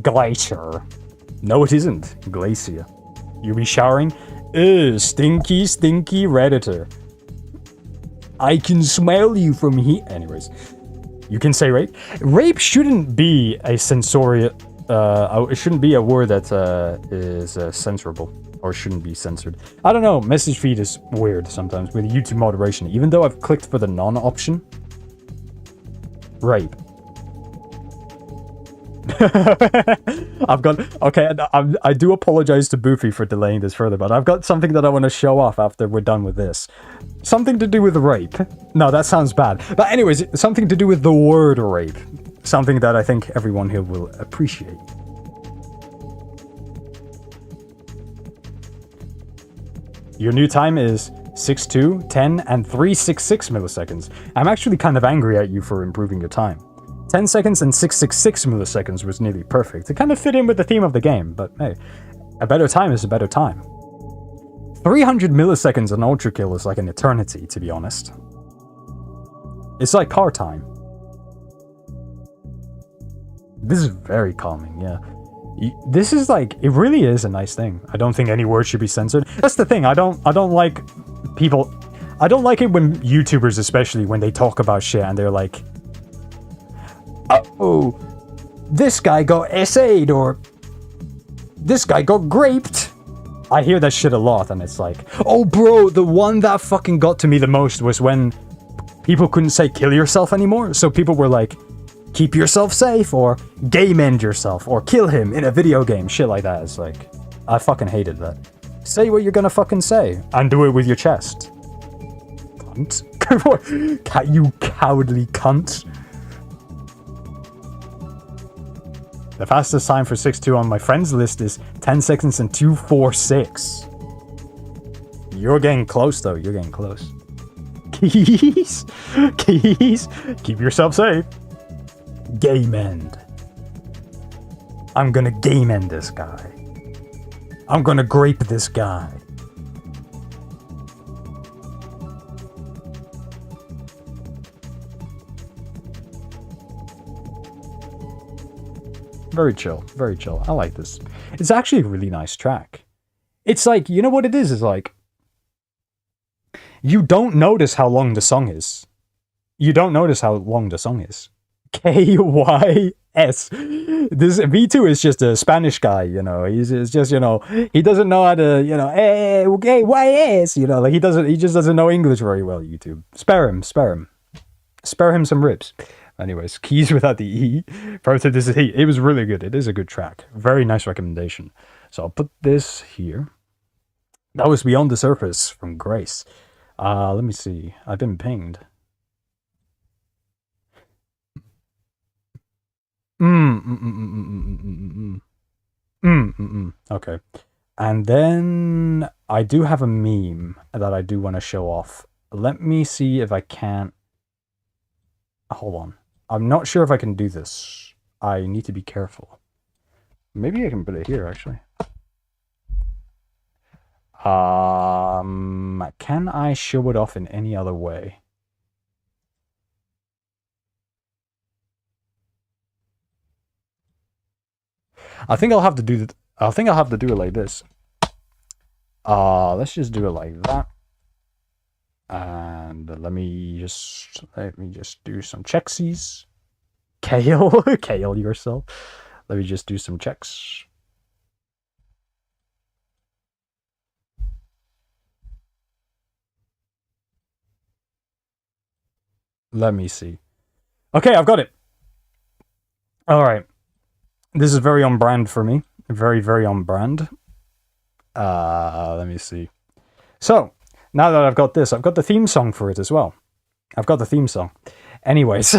Glacier. No, it isn't. Glacier. You be showering? Ew, stinky Redditor. I can smell you from here. Anyways. You can say rape. Rape shouldn't be a it shouldn't be a word that is censorable. Or shouldn't be censored. I don't know. Message feed is weird sometimes with YouTube moderation. Even though I've clicked for the non option. Rape. I've got... Okay, I do apologize to Boofy for delaying this further, but I've got something that I want to show off after we're done with this. Something to do with rape. No, that sounds bad. But anyways, something to do with the word rape. Something that I think everyone here will appreciate. Your new time is 6:2, 10, and 366 milliseconds. I'm actually kind of angry at you for improving your time. 10 seconds and 666 milliseconds was nearly perfect. It kind of fit in with the theme of the game, but hey, a better time is a better time. 300 milliseconds on Ultra Kill is like an eternity, to be honest. It's like car time. This is very calming, yeah. This is like, it really is a nice thing. I don't think any words should be censored. That's the thing, I don't like people... I don't like it when YouTubers, especially, when they talk about shit and they're like, oh, this guy got essayed, or this guy got graped. I hear that shit a lot, and it's like, oh bro, the one that fucking got to me the most was when people couldn't say kill yourself anymore, so people were like, keep yourself safe, or game end yourself, or kill him in a video game, shit like that. It's like, I fucking hated that. Say what you're gonna fucking say, and do it with your chest. Cunt. You cowardly cunt. The fastest time for 6:2 on my friends list is 10 seconds and 246. You're getting close, though. You're getting close. Keys! Keys! Keep yourself safe. Game end. I'm gonna game end this guy. I'm gonna grape this guy. Very chill, very chill. I like this. It's actually a really nice track. It's like, you know what it is? It's like, you don't notice how long the song is. You don't notice how long the song is. KYS. This V2 is just a Spanish guy, you know. He's just, you know, he doesn't know how to, you know, KYS, you know, like he just doesn't know English very well, YouTube. Spare him. Spare him some ribs. Anyways, keys without the E. Proto, this is he. It was really good. It is a good track. Very nice recommendation. So I'll put this here. That was Beyond the Surface from Grace. Let me see. I've been pinged. Okay. And then I do have a meme that I do want to show off. Let me see if I can't. Hold on. I'm not sure if I can do this. I need to be careful. Maybe I can put it here, actually. Can I show it off in any other way? I think I'll have to do it like this. Let's just do it like that. And let me just do some checksies. Kale yourself. Let me just do some checks. Let me see. Okay, I've got it. All right. This is very on brand for me. Very, very on brand. Let me see. So, now that I've got this, I've got the theme song for it as well. I've got the theme song. Anyways,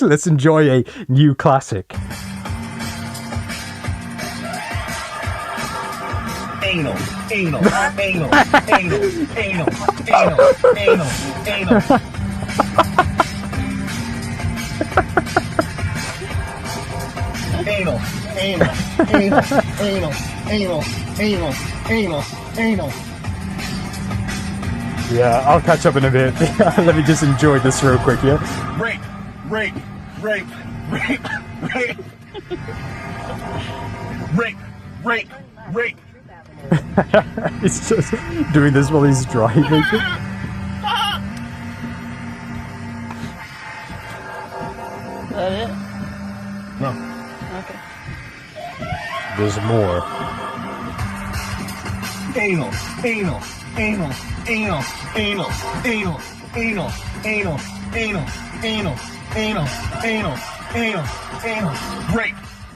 let's enjoy a new classic. Anal, anal, anal, anal, anal, anal, anal, anal. Anal, anal, anal, anal, anal, anal, anal, anal. Yeah, I'll catch up in a bit. Let me just enjoy this real quick, yeah? Rape, rape, rape, rape, rape. Rape, rape, rape. He's just doing this while he's driving. That it? No. Okay. There's more. Anal, anal, anal, anal, anal, anal, anal, anal, anal, anal, anal, anal, anal, anal. Rape,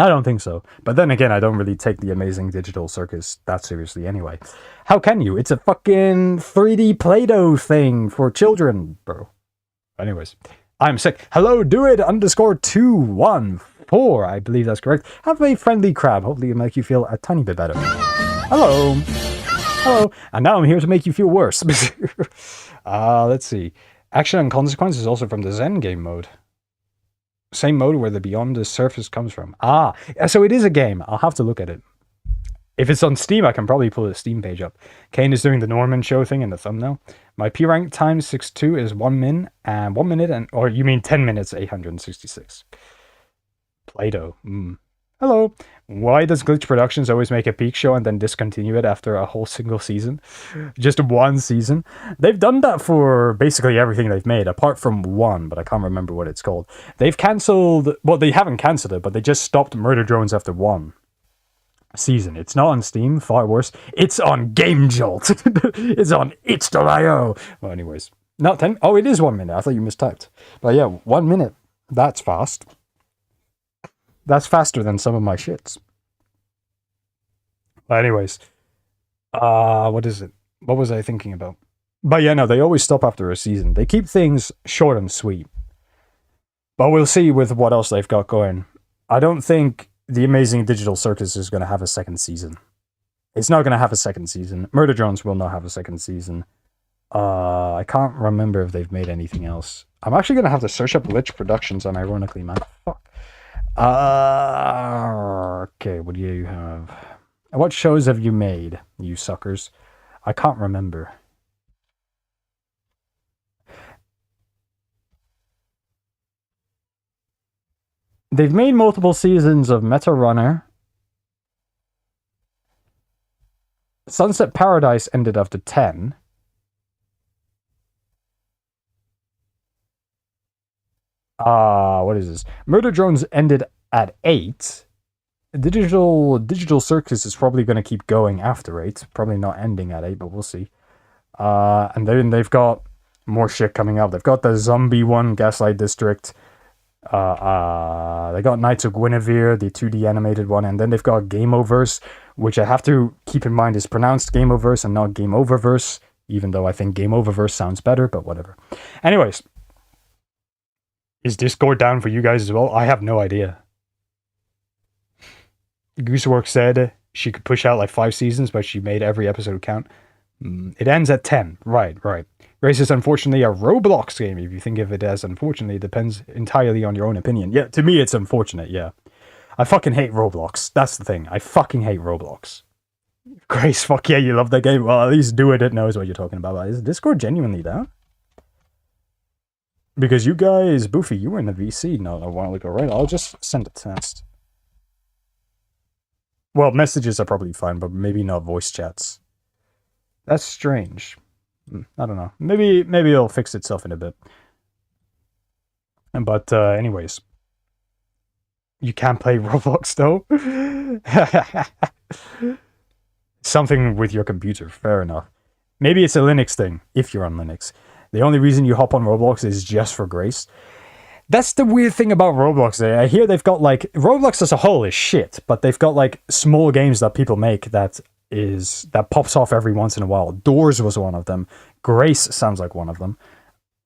I don't think so. But then again, I don't really take the Amazing Digital Circus that seriously anyway. How can you? It's a fucking 3D Play-Doh thing for children, bro. Anyways, I'm sick. Hello, do it _214. I believe that's correct. Have a friendly crab. Hopefully it'll make you feel a tiny bit better. Hello. Hello. And now I'm here to make you feel worse. Let's see. Action and Consequence is also from the Zen game mode. Same mode where the Beyond the Surface comes from. So it is a game. I'll have to look at it. If it's on Steam, I can probably pull the Steam page up. Kane is doing the Norman Show thing in the thumbnail. My P rank times 6.2 is 1 min and 1 minute and or you mean 10 minutes 866. Play-Doh. Hello. Why does Glitch Productions always make a peak show and then discontinue it after a whole single season? Just one season? They've done that for basically everything they've made, apart from one, but I can't remember what it's called. They've cancelled... Well, they haven't cancelled it, but they just stopped Murder Drones after one season. It's not on Steam, far worse. It's on Game Jolt. It's on itch.io. Well, anyways. Not 10... Oh, it is 1 minute. I thought you mistyped. But yeah, 1 minute. That's fast. That's faster than some of my shits. But anyways. What is it? What was I thinking about? But yeah, no, they always stop after a season. They keep things short and sweet. But we'll see with what else they've got going. I don't think The Amazing Digital Circus is going to have a second season. It's not going to have a second season. Murder Drones will not have a second season. I can't remember if they've made anything else. I'm actually going to have to search up Glitch Productions unironically, man. Fuck. Okay, what do you have? What shows have you made, you suckers? I can't remember. They've made multiple seasons of Meta Runner. Sunset Paradise ended after 10. What is this? Murder Drones ended at 8. Digital Circus is probably going to keep going after 8. Probably not ending at 8, but we'll see. And then they've got more shit coming up. They've got the zombie one, Gaslight District. They got Knights of Guinevere, the 2D animated one, and then they've got Game Oververse, which I have to keep in mind is pronounced Game Oververse and not Game Oververse, even though I think Game Oververse sounds better, but whatever. Anyways. Is Discord down for you guys as well? I have no idea. Goosework said she could push out like 5 seasons, but she made every episode count. It ends at 10. Right. Race is unfortunately a Roblox game. If you think of it as unfortunately, it depends entirely on your own opinion. Yeah, to me it's unfortunate, yeah. I fucking hate Roblox. That's the thing. I fucking hate Roblox. Grace, fuck yeah, you love that game. Well, at least Do It knows what you're talking about. Is Discord genuinely down? Because you guys, Boofy, you were in the VC not a while ago, right? I'll just send a text. Well, messages are probably fine, but maybe not voice chats. That's strange. I don't know. Maybe it'll fix itself in a bit. But anyways. You can't play Roblox though? Something with your computer, fair enough. Maybe it's a Linux thing, if you're on Linux. The only reason you hop on Roblox is just for Grace. That's the weird thing about Roblox. I hear they've got like... Roblox as a whole is shit, but they've got like small games that people make that pops off every once in a while. Doors was one of them. Grace sounds like one of them.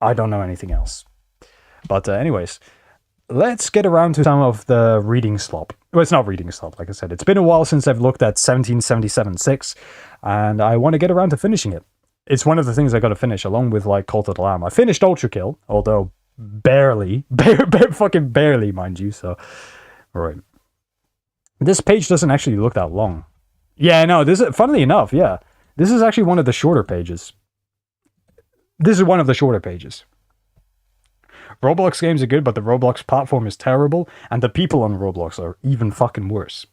I don't know anything else. But anyways, let's get around to some of the reading slop. Well, it's not reading slop, like I said. It's been a while since I've looked at 1777-6, and I want to get around to finishing it. It's one of the things I got to finish, along with like Cult of the Lamb. I finished Ultra Kill, although barely, fucking barely, mind you. So, all right. This page doesn't actually look that long. Yeah, no. Funnily enough, yeah, this is actually one of the shorter pages. This is one of the shorter pages. Roblox games are good, but the Roblox platform is terrible, and the people on Roblox are even fucking worse.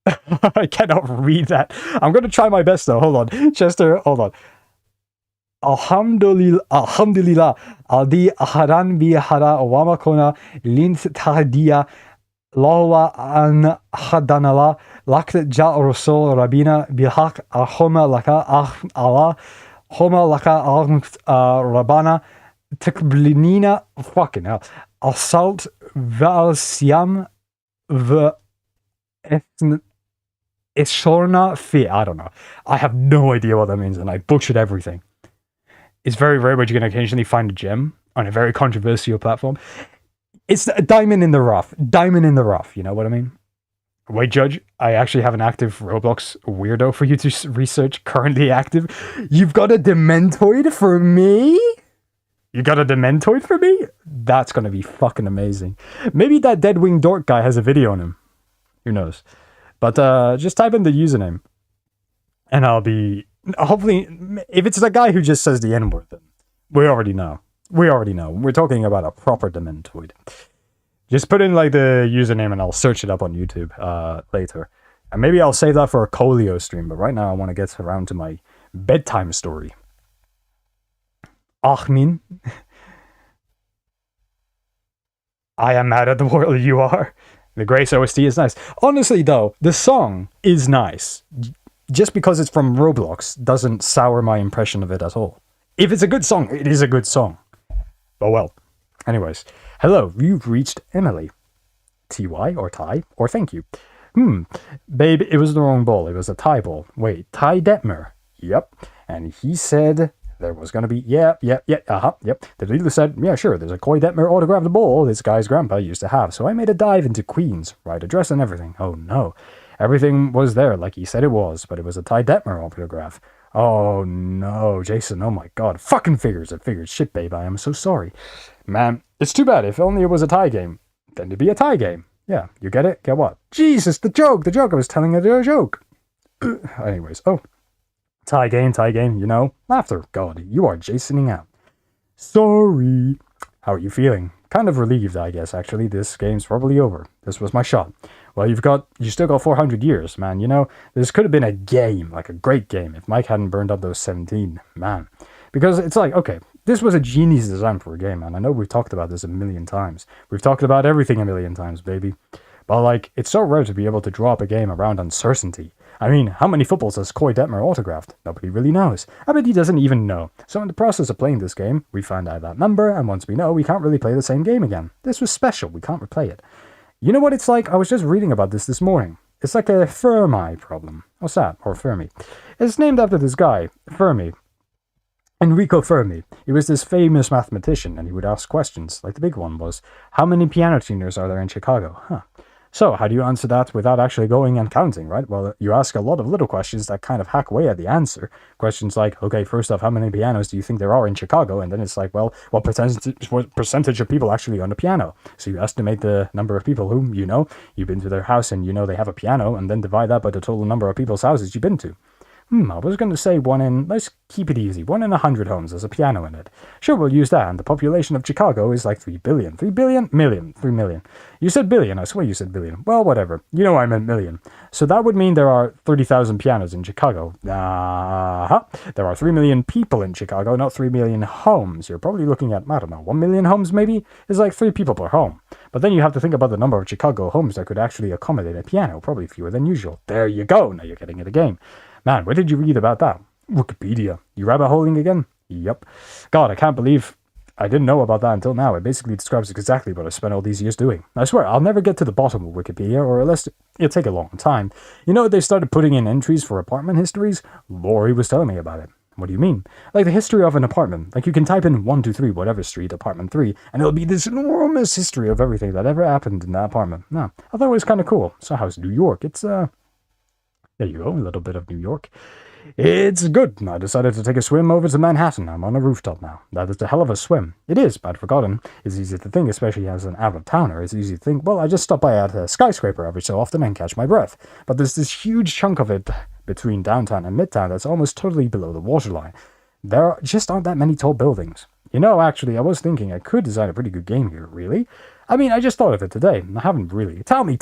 I cannot read that. I'm going to try my best though. Hold on. Chester, hold on. Alhamdulillah. Aldi aharan bi hara wama kona lint tahdiya lawa an hadanala lakt ja rasul rabina bihak ahoma laka Allah homa laka rabana Tikblinina, fucking hell. Assault Val Siam It's sure not fit. I don't know. I have no idea what that means, and I butchered everything. It's very rare, but you can occasionally find a gem on a very controversial platform. It's a diamond in the rough. Diamond in the rough, you know what I mean? Wait, Judge, I actually have an active Roblox weirdo for you to research, currently active. You've got a Dementoid for me? You got a Dementoid for me? That's gonna be fucking amazing. Maybe that Deadwing Dork guy has a video on him. Who knows? But just type in the username. And I'll be... Hopefully, if it's the guy who just says the N-word, then we already know. We're talking about a proper Dementoid. Just put in like the username and I'll search it up on YouTube later. And maybe I'll save that for a Co0lio stream, but right now I want to get around to my bedtime story. Achmin. I am mad at the world you are. The Grace OST is nice. Honestly though, the song is nice. Just because it's from Roblox doesn't sour my impression of it at all. If it's a good song, it is a good song. But well, anyways. Hello, you've reached Emily. TY or Ty or thank you. Babe, it was the wrong ball. It was a Ty ball. Wait, Ty Detmer. Yep. And he said there was going to be... Yep. The dealer said, yeah, sure, there's a Coy Detmer autographed ball this guy's grandpa used to have. So I made a dive into Queens. Right address and everything. Oh, no. Everything was there like he said it was, but it was a Ty Detmer autograph. Oh, no, Jason, oh my god. Fucking figures. It figures. Shit, babe, I am so sorry. Man, it's too bad. If only it was a tie game, then it'd be a tie game. Yeah, you get it? Get what? Jesus, the joke. I was telling a joke. Anyways, oh. Tie game, you know? Laughter. God, you are Jasoning out. Sorry. How are you feeling? Kind of relieved, I guess, actually. This game's probably over. This was my shot. Well, you still got 400 years, man. You know, this could have been a game, like a great game, if Mike hadn't burned up those 17. Man. Because it's like, okay, this was a genius design for a game, man. I know we've talked about this a million times. We've talked about everything a million times, baby. But, like, it's so rare to be able to draw up a game around uncertainty. I mean, how many footballs has Coy Detmer autographed? Nobody really knows. I bet he doesn't even know. So in the process of playing this game, we find out that number, and once we know, we can't really play the same game again. This was special. We can't replay it. You know what it's like? I was just reading about this morning. It's like a Fermi problem. What's that? Or Fermi. It's named after this guy, Fermi. Enrico Fermi. He was this famous mathematician, and he would ask questions. Like the big one was, how many piano tuners are there in Chicago? So, how do you answer that without actually going and counting, right? Well, you ask a lot of little questions that kind of hack away at the answer. Questions like, okay, first off, how many pianos do you think there are in Chicago? And then it's like, well, what percentage of people actually own a piano? So you estimate the number of people whom you know. You've been to their house and you know they have a piano, and then divide that by the total number of people's houses you've been to. I was going to say let's keep it easy, 1 in 100 homes has a piano in it. Sure, we'll use that, and the population of Chicago is like 3 billion. 3 billion? Million. 3 million. You said billion, I swear you said billion. Well, whatever. You know I meant million. So that would mean there are 30,000 pianos in Chicago. There are 3 million people in Chicago, not 3 million homes. You're probably looking at, I don't know, 1 million homes maybe? It's like 3 people per home. But then you have to think about the number of Chicago homes that could actually accommodate a piano, probably fewer than usual. There you go, now you're getting at the game. Man, where did you read about that? Wikipedia. You rabbit holing again? Yep. God, I can't believe I didn't know about that until now. It basically describes exactly what I spent all these years doing. I swear, I'll never get to the bottom of Wikipedia, or unless it'll take a long time. You know, they started putting in entries for apartment histories? Lori was telling me about it. What do you mean? Like the history of an apartment. Like you can type in 123 whatever street, apartment 3, and it'll be this enormous history of everything that ever happened in that apartment. No, I thought it was kind of cool. So how's New York? It's, there you go, a little bit of New York. It's good. I decided to take a swim over to Manhattan. I'm on a rooftop now. That is a hell of a swim. It is, but I'd forgotten. It's easy to think, especially as an out-of-towner. It's easy to think, well, I just stop by at a skyscraper every so often and catch my breath. But there's this huge chunk of it between downtown and midtown that's almost totally below the waterline. There just aren't that many tall buildings. You know, actually, I was thinking I could design a pretty good game here, really. I mean, I just thought of it today. I haven't really. Tell me.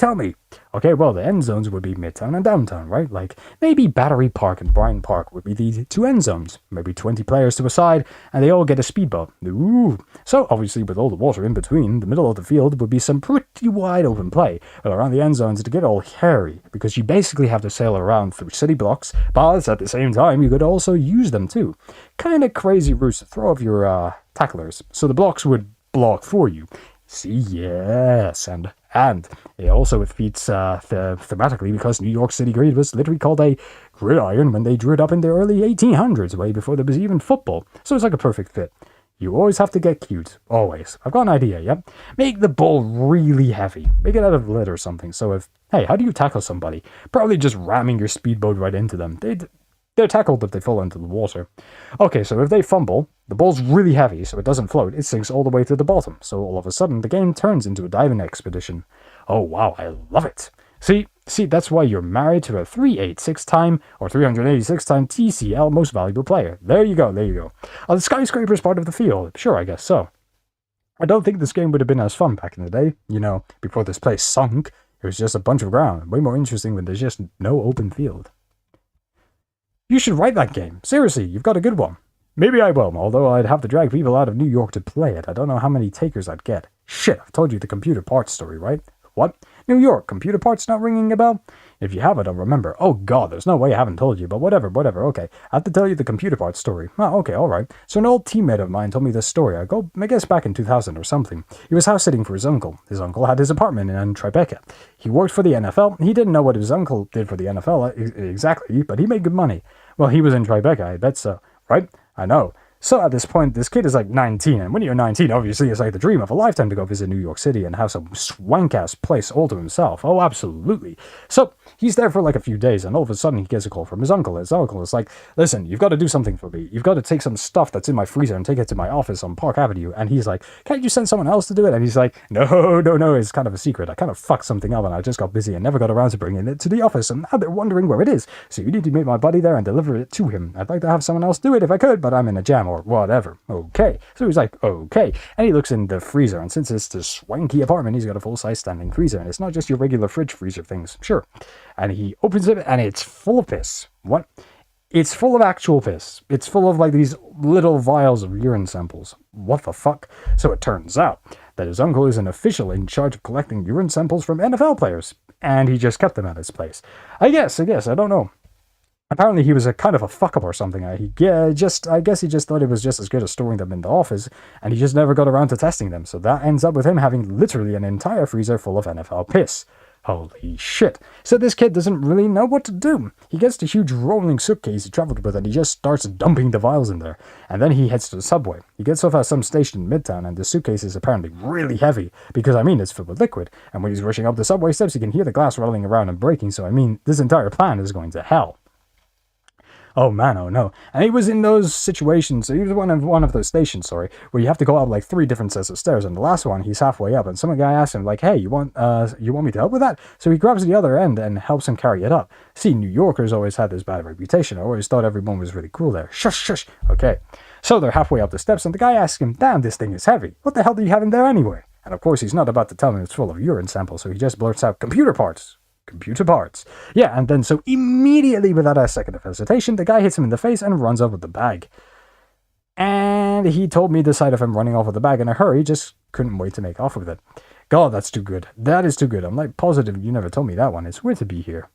Okay, well, the end zones would be Midtown and Downtown, right? Like, maybe Battery Park and Bryant Park would be the 2 end zones. Maybe 20 players to a side, and they all get a speedboat. Ooh. So, obviously, with all the water in between, the middle of the field would be some pretty wide open play. But around the end zones, to get all hairy, because you basically have to sail around through city blocks, but at the same time, you could also use them too. Kind of crazy routes to throw off your tacklers. So the blocks would block for you. See, yes, and And it also fits thematically because New York City grid was literally called a gridiron when they drew it up in the early 1800s, way before there was even football. So it's like a perfect fit. You always have to get cute. Always. I've got an idea, yep. Make the ball really heavy. Make it out of lead or something. So if, hey, how do you tackle somebody? Probably just ramming your speedboat right into them. They're tackled if they fall into the water. Okay, so if they fumble, the ball's really heavy, so it doesn't float. It sinks all the way to the bottom. So all of a sudden, the game turns into a diving expedition. Oh, wow, I love it. See, that's why you're married to a 386-time or 386-time TCL most valuable player. There you go. The skyscraper's part of the field. Sure, I guess so. I don't think this game would have been as fun back in the day. You know, before this place sunk, it was just a bunch of ground. Way more interesting when there's just no open field. You should write that game. Seriously, you've got a good one. Maybe I will, although I'd have to drag people out of New York to play it. I don't know how many takers I'd get. Shit, I've told you the computer parts story, right? What? New York, computer parts not ringing a bell? If you have it, I'll remember. Oh god, there's no way I haven't told you, but whatever, okay. I have to tell you the computer parts story. Oh, okay, alright. So an old teammate of mine told me this story. I guess back in 2000 or something. He was house sitting for his uncle. His uncle had his apartment in Tribeca. He worked for the NFL. He didn't know what his uncle did for the NFL exactly, but he made good money. Well, he was in Tribeca, I bet so. Right? I know. So at this point, this kid is like 19, and when you're 19, obviously it's like the dream of a lifetime to go visit New York City and have some swank-ass place all to himself. Oh, absolutely. So he's there for like a few days, and all of a sudden he gets a call from his uncle. His uncle is like, listen, you've got to do something for me. You've got to take some stuff that's in my freezer and take it to my office on Park Avenue. And he's like, can't you send someone else to do it? And he's like, no, it's kind of a secret. I kind of fucked something up, and I just got busy and never got around to bringing it to the office, and now they're wondering where it is. So you need to meet my buddy there and deliver it to him. I'd like to have someone else do it if I could, but I'm in a jam or whatever. Okay. So he's like, okay. And he looks in the freezer, and since it's the swanky apartment, he's got a full-size standing freezer, and it's not just your regular fridge freezer things. Sure. And he opens it, and it's full of piss. What? It's full of actual piss. It's full of like these little vials of urine samples. What the fuck? So it turns out that his uncle is an official in charge of collecting urine samples from NFL players, and he just kept them at his place. I guess, I don't know. Apparently he was a kind of a fuck-up or something. I guess he just thought it was just as good as storing them in the office, and he just never got around to testing them. So that ends up with him having literally an entire freezer full of NFL piss. Holy shit. So this kid doesn't really know what to do. He gets the huge rolling suitcase he traveled with, and he just starts dumping the vials in there. And then he heads to the subway. He gets off at some station in Midtown, and the suitcase is apparently really heavy, because it's filled with liquid. And when he's rushing up the subway steps, he can hear the glass rattling around and breaking, so this entire plan is going to hell. Oh man, oh no. And he was in those situations, he was one of those stations, where you have to go up like 3 different sets of stairs, and the last one, he's halfway up, and some guy asks him, like, hey, you want me to help with that? So he grabs the other end and helps him carry it up. See, New Yorkers always had this bad reputation. I always thought everyone was really cool there. Shush. Okay. So they're halfway up the steps, and the guy asks him, damn, this thing is heavy. What the hell do you have in there anyway? And of course, he's not about to tell him it's full of urine samples, so he just blurts out, computer parts. Yeah, and then so immediately, without a second of hesitation, the guy hits him in the face and runs off with the bag. And he told me the sight of him running off with the bag in a hurry just couldn't wait to make off with it. God, that's too good. That is too good. I'm like positive you never told me that one. It's weird to be here.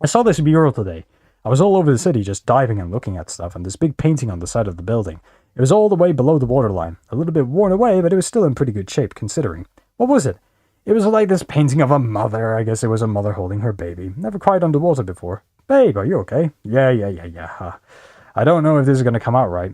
I saw this mural today. I was all over the city just diving and looking at stuff, and this big painting on the side of the building. It was all the way below the waterline. A little bit worn away, but it was still in pretty good shape considering. What was it? It was like this painting of a mother. I guess it was a mother holding her baby. Never cried underwater before. Babe, are you okay? Yeah. I don't know if this is going to come out right.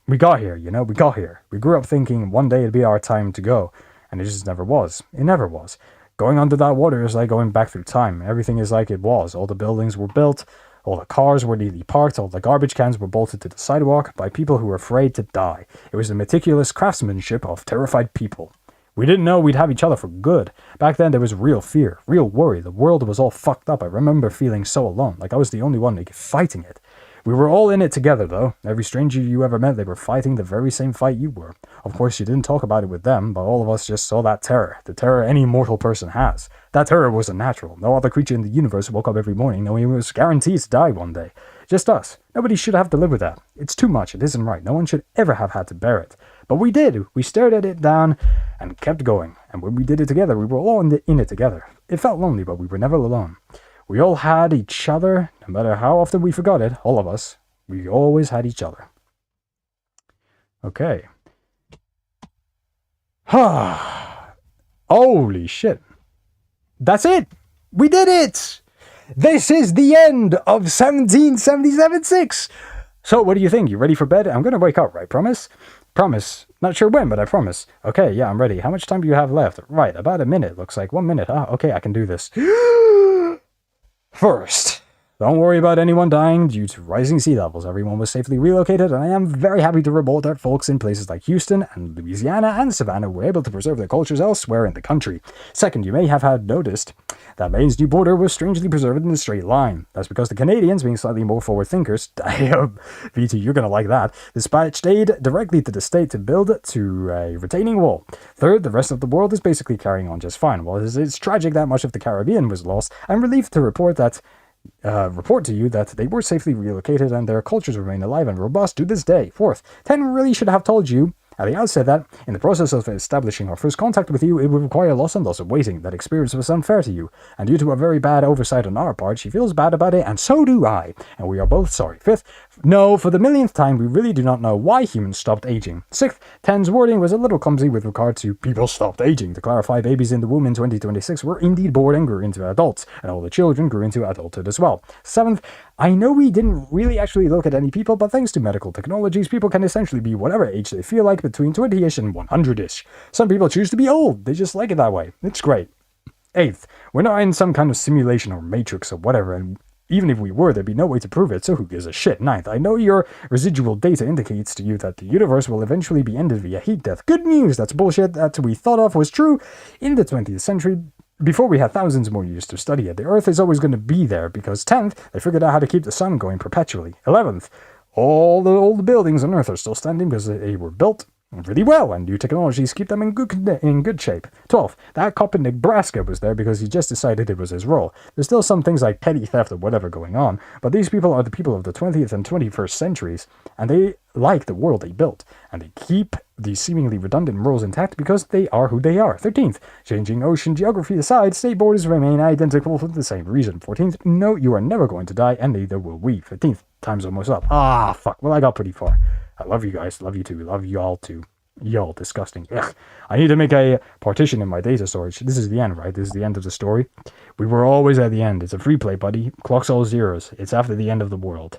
We got here, we got here. We grew up thinking one day it'd be our time to go, and it just never was. It never was. Going under that water is like going back through time. Everything is like it was. All the buildings were built, all the cars were neatly parked, all the garbage cans were bolted to the sidewalk by people who were afraid to die. It was the meticulous craftsmanship of terrified people. We didn't know we'd have each other for good. Back then there was real fear, real worry. The world was all fucked up. I remember feeling so alone, like I was the only one fighting it. We were all in it together, though. Every stranger you ever met, they were fighting the very same fight you were. Of course, you didn't talk about it with them, but all of us just saw that terror. The terror any mortal person has. That terror wasn't natural. No other creature in the universe woke up every morning knowing it was guaranteed to die one day. Just us. Nobody should have to live with that. It's too much. It isn't right. No one should ever have had to bear it. But we did. We stared at it down and kept going. And when we did it together, we were all in it together. It felt lonely, but we were never alone. We all had each other, no matter how often we forgot it, all of us. We always had each other. Okay. Holy shit. That's it! We did it! This is the end of 1777-6! So, what do you think? You ready for bed? I'm gonna wake up, right? Promise? Promise. Not sure when, but I promise. Okay, yeah, I'm ready. How much time do you have left? Right, about a minute. Looks like 1 minute. Ah, okay, I can do this. First, don't worry about anyone dying due to rising sea levels. Everyone was safely relocated, and I am very happy to report that folks in places like Houston and Louisiana and Savannah were able to preserve their cultures elsewhere in the country. Second, you may have had noticed that Maine's new border was strangely preserved in a straight line. That's because the Canadians, being slightly more forward thinkers, V2, you're gonna like that, dispatched aid directly to the state to build to a retaining wall. Third, the rest of the world is basically carrying on just fine. While it's tragic that much of the Caribbean was lost, I'm relieved to report to you that they were safely relocated and their cultures remain alive and robust to this day. Fourth, 10 really should have told you at the outset that, in the process of establishing our first contact with you, it would require lots and lots of waiting. That experience was unfair to you, and due to a very bad oversight on our part, she feels bad about it, and so do I, and we are both sorry. Fifth, no, for the millionth time, we really do not know why humans stopped aging. Sixth, 10's wording was a little clumsy with regard to people stopped aging. To clarify, babies in the womb in 2026 were indeed born and grew into adults, and all the children grew into adulthood as well. Seventh, I know we didn't really actually look at any people, but thanks to medical technologies, people can essentially be whatever age they feel like between 20-ish and 100-ish. Some people choose to be old, they just like it that way. It's great. Eighth, we're not in some kind of simulation or matrix or whatever, and even if we were, there'd be no way to prove it, so who gives a shit? Ninth, I know your residual data indicates to you that the universe will eventually be ended via heat death. Good news, that's bullshit that we thought of was true in the 20th century. Before we had thousands more years to study it, the Earth is always going to be there because 10th, they figured out how to keep the sun going perpetually. 11th, all the old buildings on Earth are still standing because they were built really well, and new technologies keep them in good shape. 12th, that cop in Nebraska was there because he just decided it was his role. There's still some things like petty theft or whatever going on, but these people are the people of the 20th and 21st centuries, and they like the world they built, and they keep these seemingly redundant rules intact because they are who they are. 13th, changing ocean geography aside, state borders remain identical for the same reason. 14th, no, you are never going to die, and neither will we. 15th, time's almost up. Ah, fuck, well, I got pretty far. I love you guys, love you too, love y'all too. Y'all, disgusting. Ugh. I need to make a partition in my data storage. This is the end, right? This is the end of the story. We were always at the end. It's a free play, buddy. Clock's all zeros. It's after the end of the world.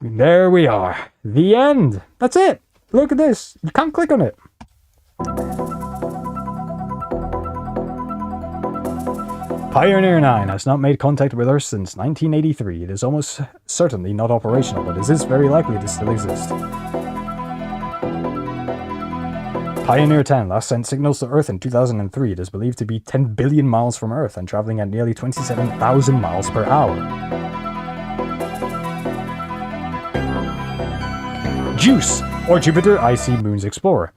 There we are. The end. That's it. Look at this. You can't click on it. Pioneer 9 has not made contact with Earth since 1983. It is almost certainly not operational, but it is very likely to still exist. Pioneer 10 last sent signals to Earth in 2003. It is believed to be 10 billion miles from Earth and traveling at nearly 27,000 miles per hour. JUICE, or Jupiter Icy Moons Explorer,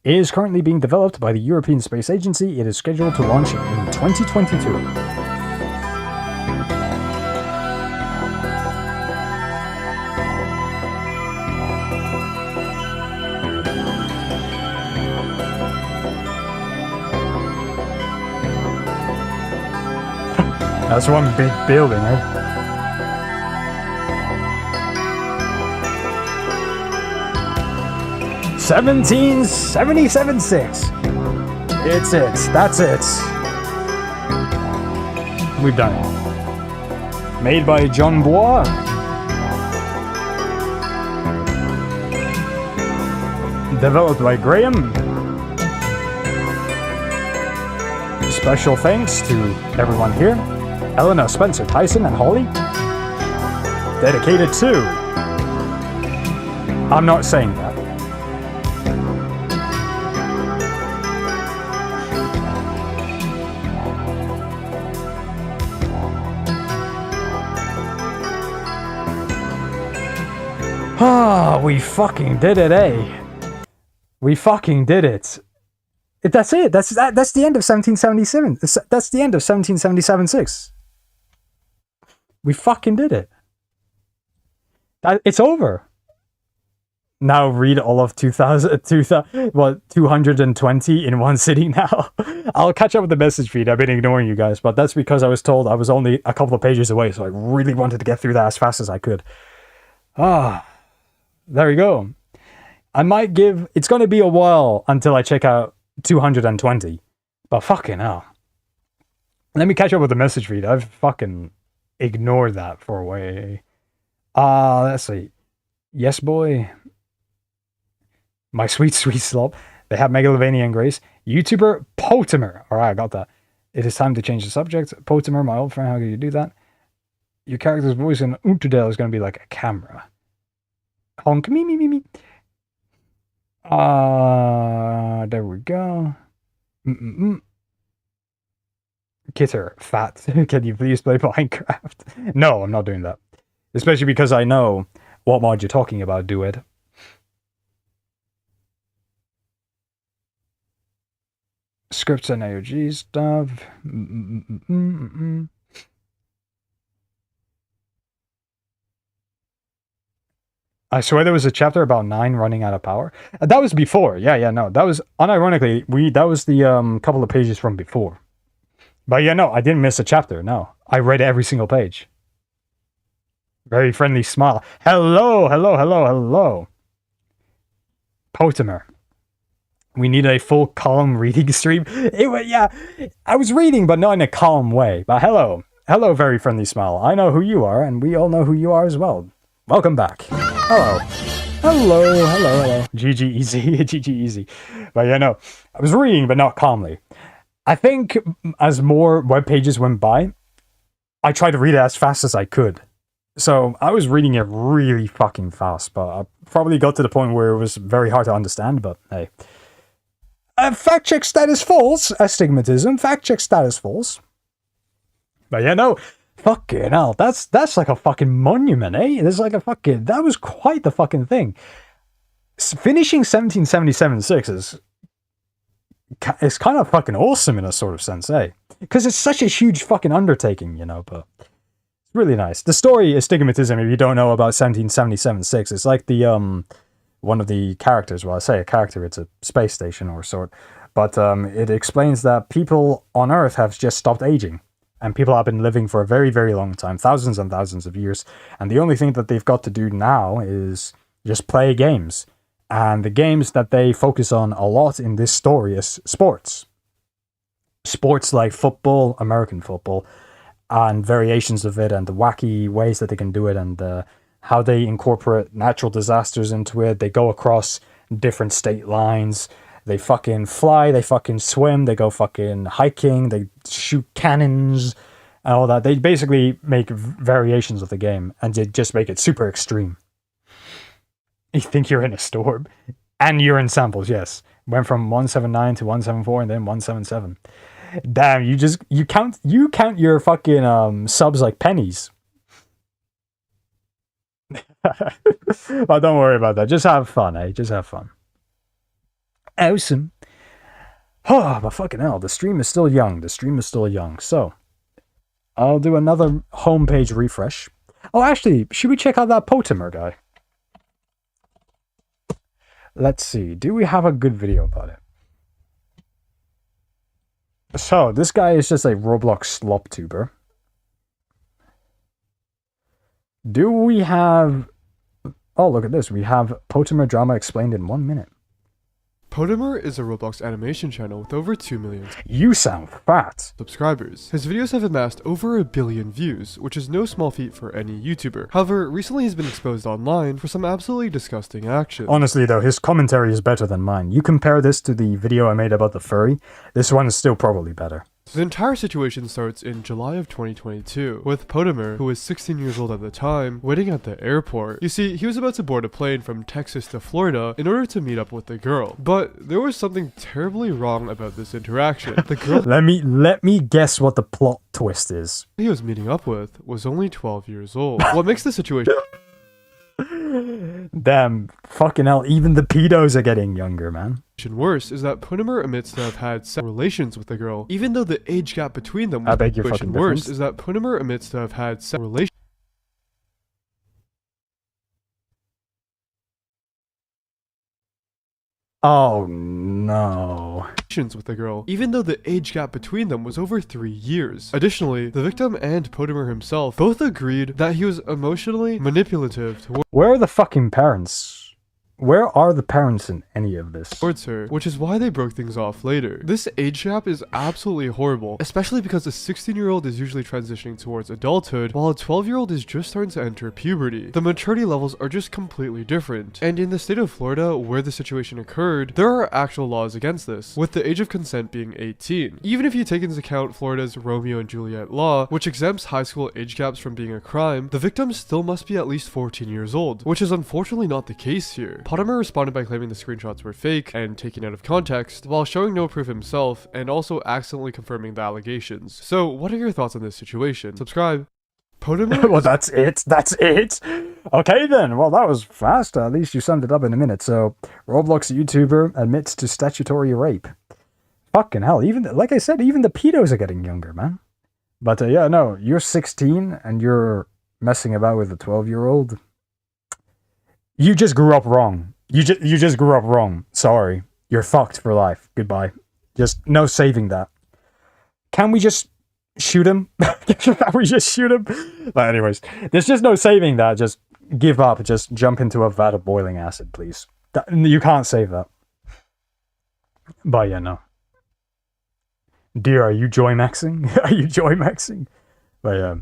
is currently being developed by the European Space Agency. It is scheduled to launch in 2022. That's one big building, eh? $1777.6. It's it. That's it. We've done it. Made by John Bois. Developed by Graham. Special thanks to everyone here. Elena, Spencer, Tyson, and Holly. Dedicated to... I'm not saying that. Ah, we fucking did it, eh? We fucking did it. That's it. That's the end of 1777. That's the end of 1777-6. We fucking did it. It's over. Now read all of 220 in one sitting now. I'll catch up with the message feed. I've been ignoring you guys, but that's because I was told I was only a couple of pages away, so I really wanted to get through that as fast as I could. Ah, there you go. I might give... It's going to be a while until I check out 220. But fucking hell. Let me catch up with the message feed. I've fucking ignored that for a way. Let's see. Yes, boy. My sweet, sweet slop. They have Megalovania and Grace. YouTuber Potimer. Alright, I got that. It is time to change the subject. Potimer, my old friend, how can you do that? Your character's voice in Unterdale is going to be like a camera. Honk, me, me, me, me. There we go. Kitter, fat. Can you please play Minecraft? No, I'm not doing that. Especially because I know what mod you're talking about, do it. Scripts and AOG stuff. I swear there was a chapter about 9 running out of power. That was before. Yeah, no. That was, unironically, that was the couple of pages from before. But yeah, no, I didn't miss a chapter, no. I read every single page. Very friendly smile. Hello, hello, hello, hello. Potimer. We need a full column reading stream. Yeah, I was reading, but not in a calm way. But hello. Hello, very friendly smile. I know who you are, and we all know who you are as well. Welcome back. Hello. Hello, hello, hello. GG easy, GG easy. But yeah, no, I was reading, but not calmly. I think as more web pages went by, I tried to read it as fast as I could. So I was reading it really fucking fast, but I probably got to the point where it was very hard to understand, but hey. Fact check status false. Astigmatism. Fact check status false. But yeah, no. Fucking hell. That's like a fucking monument, eh? There's like a fucking... That was quite the fucking thing. Finishing 1777-6 is kind of fucking awesome in a sort of sense, eh? Because it's such a huge fucking undertaking, you know, but... It's really nice. The story Astigmatism, if you don't know about 1777-6, it's like the, one of the characters, well, I say a character, it's a space station or sort, but it explains that people on Earth have just stopped aging, and people have been living for a very, very long time, thousands and thousands of years, and the only thing that they've got to do now is just play games, and the games that they focus on a lot in this story is sports. Sports like football, American football, and variations of it, and the wacky ways that they can do it, and how they incorporate natural disasters into it. They go across different state lines. They fucking fly. They fucking swim. They go fucking hiking. They shoot cannons and all that. They basically make variations of the game, and they just make it super extreme. You think you're in a storm, and you're in samples. Yes, went from 179 to 174, and then 177. Damn, you count your fucking subs like pennies. But don't worry about that. Just have fun, eh? Just have fun. Awesome. Oh, but fucking hell, the stream is still young. The stream is still young. So, I'll do another homepage refresh. Oh, actually, should we check out that Potimer guy? Let's see. Do we have a good video about it? So, this guy is just a Roblox slop tuber. Do we have... Oh, look at this. We have Potimer drama explained in 1 minute. Potimer is a Roblox animation channel with over 2 million You sound fat. subscribers. His videos have amassed over 1 billion views, which is no small feat for any YouTuber. However, recently he's been exposed online for some absolutely disgusting actions. Honestly though, his commentary is better than mine. You compare this to the video I made about the furry, this one is still probably better. The entire situation starts in July of 2022, with Potimer, who was 16 years old at the time, waiting at the airport. You see, he was about to board a plane from Texas to Florida in order to meet up with the girl. But there was something terribly wrong about this interaction. The girl let me guess what the plot twist is. he was meeting up with was only 12 years old. What makes the situation Damn, fucking hell, even the pedos are getting younger, man. worse is that Potimer admits to have had sexual relations with the girl, even though the age gap between them was I beg your fucking worse difference. is that Potimer admits to have had sexual relations Oh no. with the girl, even though the age gap between them was over 3 years. Additionally, the victim and Potimer himself both agreed that he was emotionally manipulative towards Where are the fucking parents? Where are the parents in any of this? Towards her, which is why they broke things off later. This age gap is absolutely horrible, especially because a 16-year-old is usually transitioning towards adulthood, while a 12-year-old is just starting to enter puberty. The maturity levels are just completely different, and in the state of Florida, where the situation occurred, there are actual laws against this, with the age of consent being 18. Even if you take into account Florida's Romeo and Juliet law, which exempts high school age gaps from being a crime, the victim still must be at least 14 years old, which is unfortunately not the case here. Potimer responded by claiming the screenshots were fake and taken out of context, while showing no proof himself and also accidentally confirming the allegations. So what are your thoughts on this situation? Subscribe. Potimer? Well, that's it. That's it. Okay then. Well, that was fast. At least you summed it up in a minute. So, Roblox YouTuber admits to statutory rape. Fucking hell. Even like I said, even the pedos are getting younger, man. But yeah, no, you're 16 and you're messing about with a 12-year-old. You just grew up wrong. You just grew up wrong. Sorry. You're fucked for life. Goodbye. Just no saving that. Can we just shoot him? Can we just shoot him? But anyways, there's just no saving that. Just give up. Just jump into a vat of boiling acid, please. You can't save that. But yeah, no. Dear, are you joy maxing? Are you joy maxing? But yeah,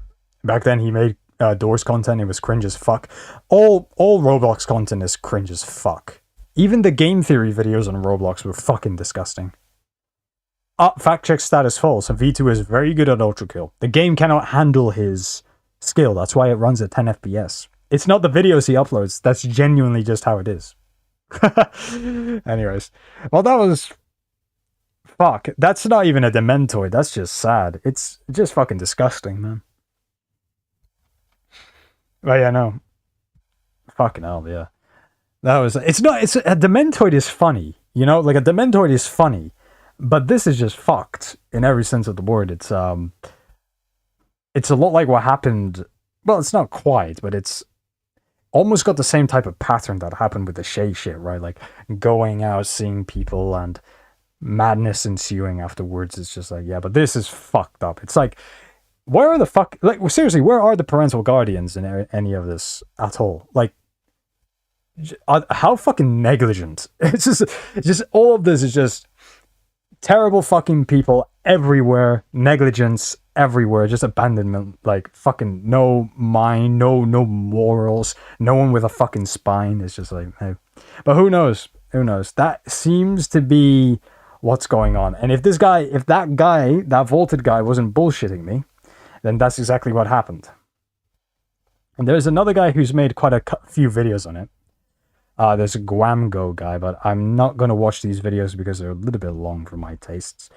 back then he made Doors content. It was cringe as fuck. All Roblox content is cringe as fuck. Even the game theory videos on Roblox were fucking disgusting. Fact check status false. V2 is very good at ultra kill. The game cannot handle his skill. That's why it runs at 10 FPS. It's not the videos he uploads. That's genuinely just how it is. Anyways, well, that was fuck. That's not even a Dementoid. That's just sad. It's just fucking disgusting, man. But yeah, no. Fucking hell, yeah. That was... It's a Dementoid is funny. You know, like a Dementoid is funny. But this is just fucked in every sense of the word. It's a lot like what happened... Well, it's not quite, but it's almost got the same type of pattern that happened with the Shay shit, right? Like, going out, seeing people, and madness ensuing afterwards. It's just like, yeah, but this is fucked up. It's like... Where are the fuck... Like, seriously, where are the parental guardians in any of this at all? Like, how fucking negligent. It's just all of this is just terrible fucking people everywhere, negligence everywhere, just abandonment, like fucking no mind, no morals, no one with a fucking spine. It's just like, hey. But who knows? Who knows? That seems to be what's going on. And if that vaulted guy wasn't bullshitting me, then that's exactly what happened. And there's another guy who's made quite a few videos on it. There's a Guamgo guy, but I'm not going to watch these videos because they're a little bit long for my tastes.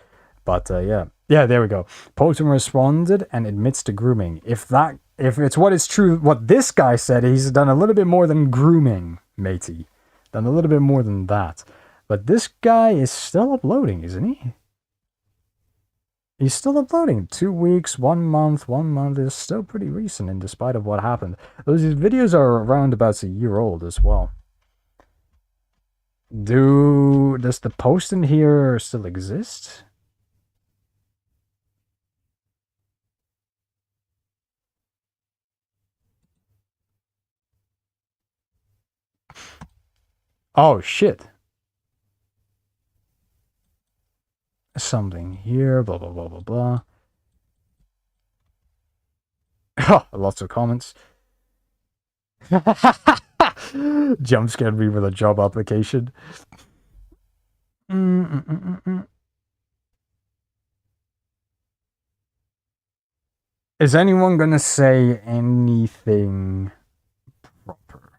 But yeah, there we go. Potem responded and admits to grooming. If it's what is true, what this guy said, he's done a little bit more than grooming, matey. Done a little bit more than that. But this guy is still uploading, isn't he? He's still uploading. 2 weeks, 1 month. 1 month is still pretty recent, in despite of what happened. Those videos are around about a year old as well. Does the post in here still exist? Oh shit. Something here, blah blah blah blah blah. Oh, lots of comments. Jump scared me with a job application. Is anyone gonna say anything proper?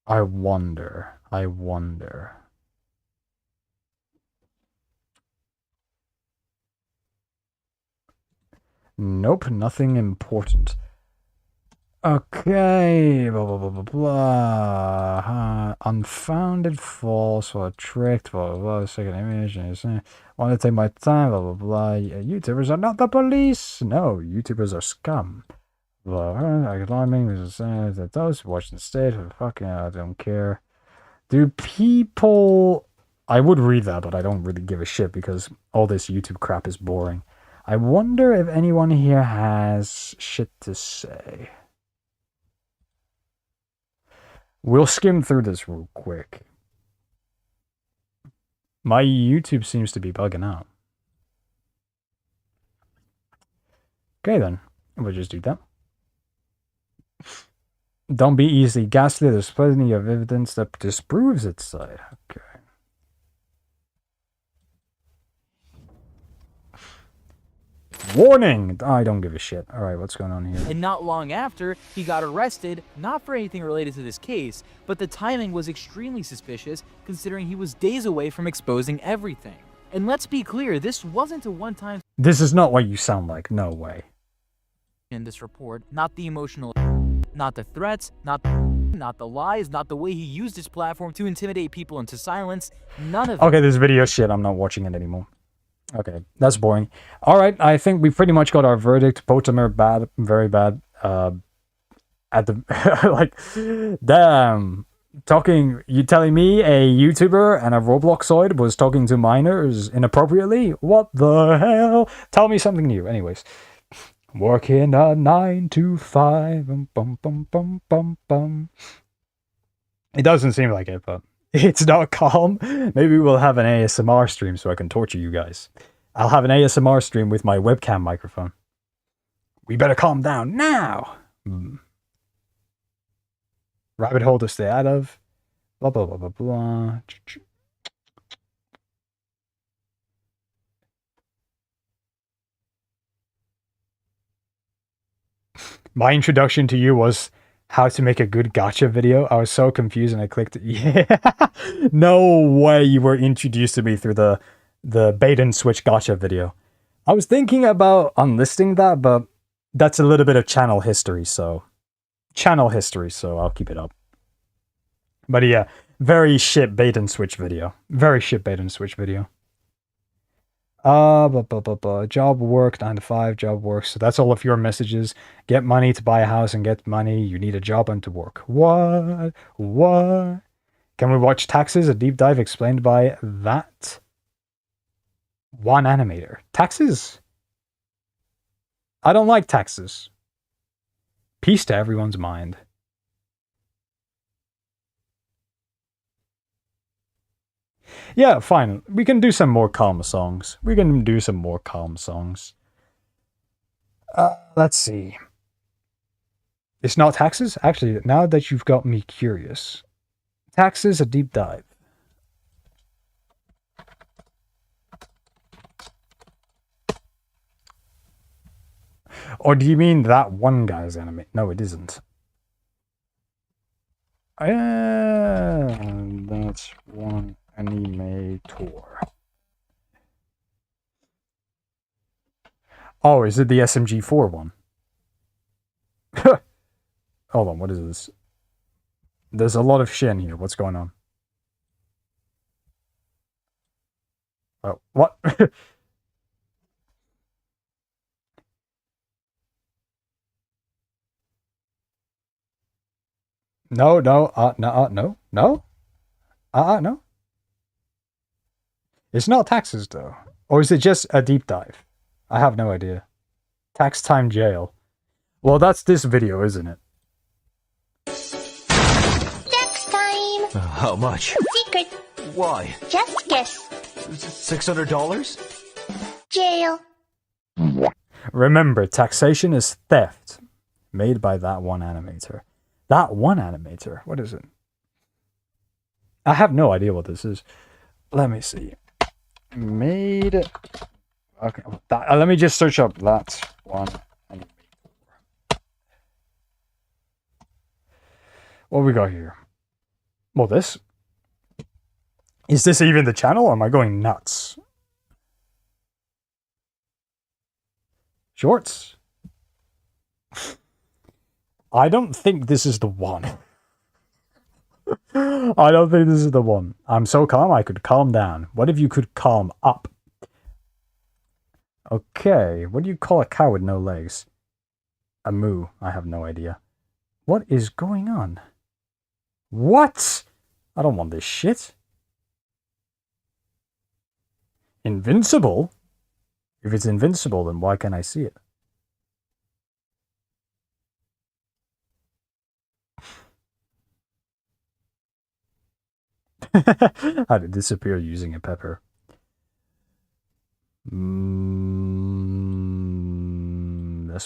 I wonder. Nope, nothing important. Okay, blah blah blah blah blah. Unfounded, false, or tricked, blah blah blah. Second image, want to take my time, blah blah blah. YouTubers are not the police. No, YouTubers are scum. Alarming, those watching the state. Fucking, I don't care. Do people? I would read that, but I don't really give a shit because all this YouTube crap is boring. I wonder if anyone here has shit to say. We'll skim through this real quick. My YouTube seems to be bugging out. Okay then, we'll just do that. Don't be easily gaslit. There's plenty of evidence that disproves its side. Okay. Warning! I don't give a shit. Alright, what's going on here? And not long after, he got arrested, not for anything related to this case, but the timing was extremely suspicious considering he was days away from exposing everything. And let's be clear, this wasn't a one-time... This is not what you sound like. No way. ...in this report, not the emotional... not the threats, not the lies, not the way he used his platform to intimidate people into silence, none of Okay, this video shit, I'm not watching it anymore. Okay, that's boring. Alright, I think we pretty much got our verdict. Potamer, bad, very bad. At the... like, damn. You telling me a YouTuber and a Robloxoid was talking to minors inappropriately? What the hell? Tell me something new. Anyways. Working a 9 to 5. Bum, bum, bum, bum, bum. It doesn't seem like it, but it's not calm. Maybe we'll have an ASMR stream so I can torture you guys. I'll have an ASMR stream with my webcam microphone. We better calm down now. Rabbit hole to stay out of. Blah, blah, blah, blah, blah. My introduction to you was how to make a good gacha video. I was so confused and I clicked, yeah. No way you were introduced to me through the bait and switch gacha video. I was thinking about unlisting that, but that's a little bit of channel history, so I'll keep it up. But yeah, very shit bait and switch video. Very shit bait and switch video. Job work, 9 to 5, job work. So that's all of your messages. Get money to buy a house and get money. You need a job and to work. What? What? Can we watch Taxes? A deep dive explained by that one animator. Taxes? I don't like taxes. Peace to everyone's mind. Yeah, fine. We can do some more calm songs. Let's see. It's not Taxes? Actually, now that you've got me curious. Taxes, a deep dive. Or do you mean that one guy's anime? No, it isn't. That's one animator. Oh, is it the SMG4 one? Hold on, what is this? There's a lot of shit in here. What's going on? Oh, what? No. It's not Taxes, though. Or is it just a deep dive? I have no idea. Tax time jail. Well, that's this video, isn't it? Tax time! How much? Secret. Why? Just guess. $600? Jail. Remember, taxation is theft. Made by that one animator. That one animator? What is it? I have no idea what this is. Let me see. Made... Okay, let me just search up that one animator. What we got here? Well, this? Is this even the channel, or am I going nuts? Shorts? I don't think this is the one. I don't think this is the one. I'm so calm, I could calm down. What if you could calm up? Okay, what do you call a cow with no legs? A moo. I have no idea. What is going on? What? I don't want this shit. Invincible? If it's invincible, then why can't I see it? How to disappear using a pepper. This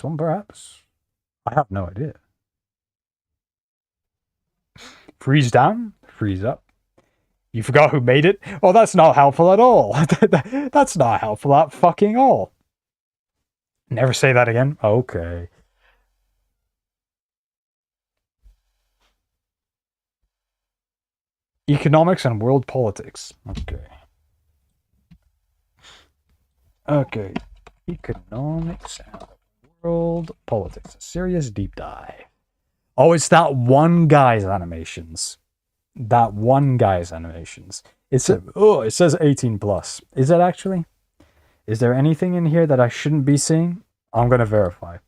one, perhaps? I have no idea. Freeze down, freeze up. You forgot who made it? Oh, that's not helpful at all. That's not helpful at fucking all. Never say that again? Okay. Economics and world politics. Okay. Okay. Economics and world politics. A serious deep dive. Oh, it's that one guy's animations. That one guy's animations. It says 18 plus. Is it actually? Is there anything in here that I shouldn't be seeing? I'm gonna verify.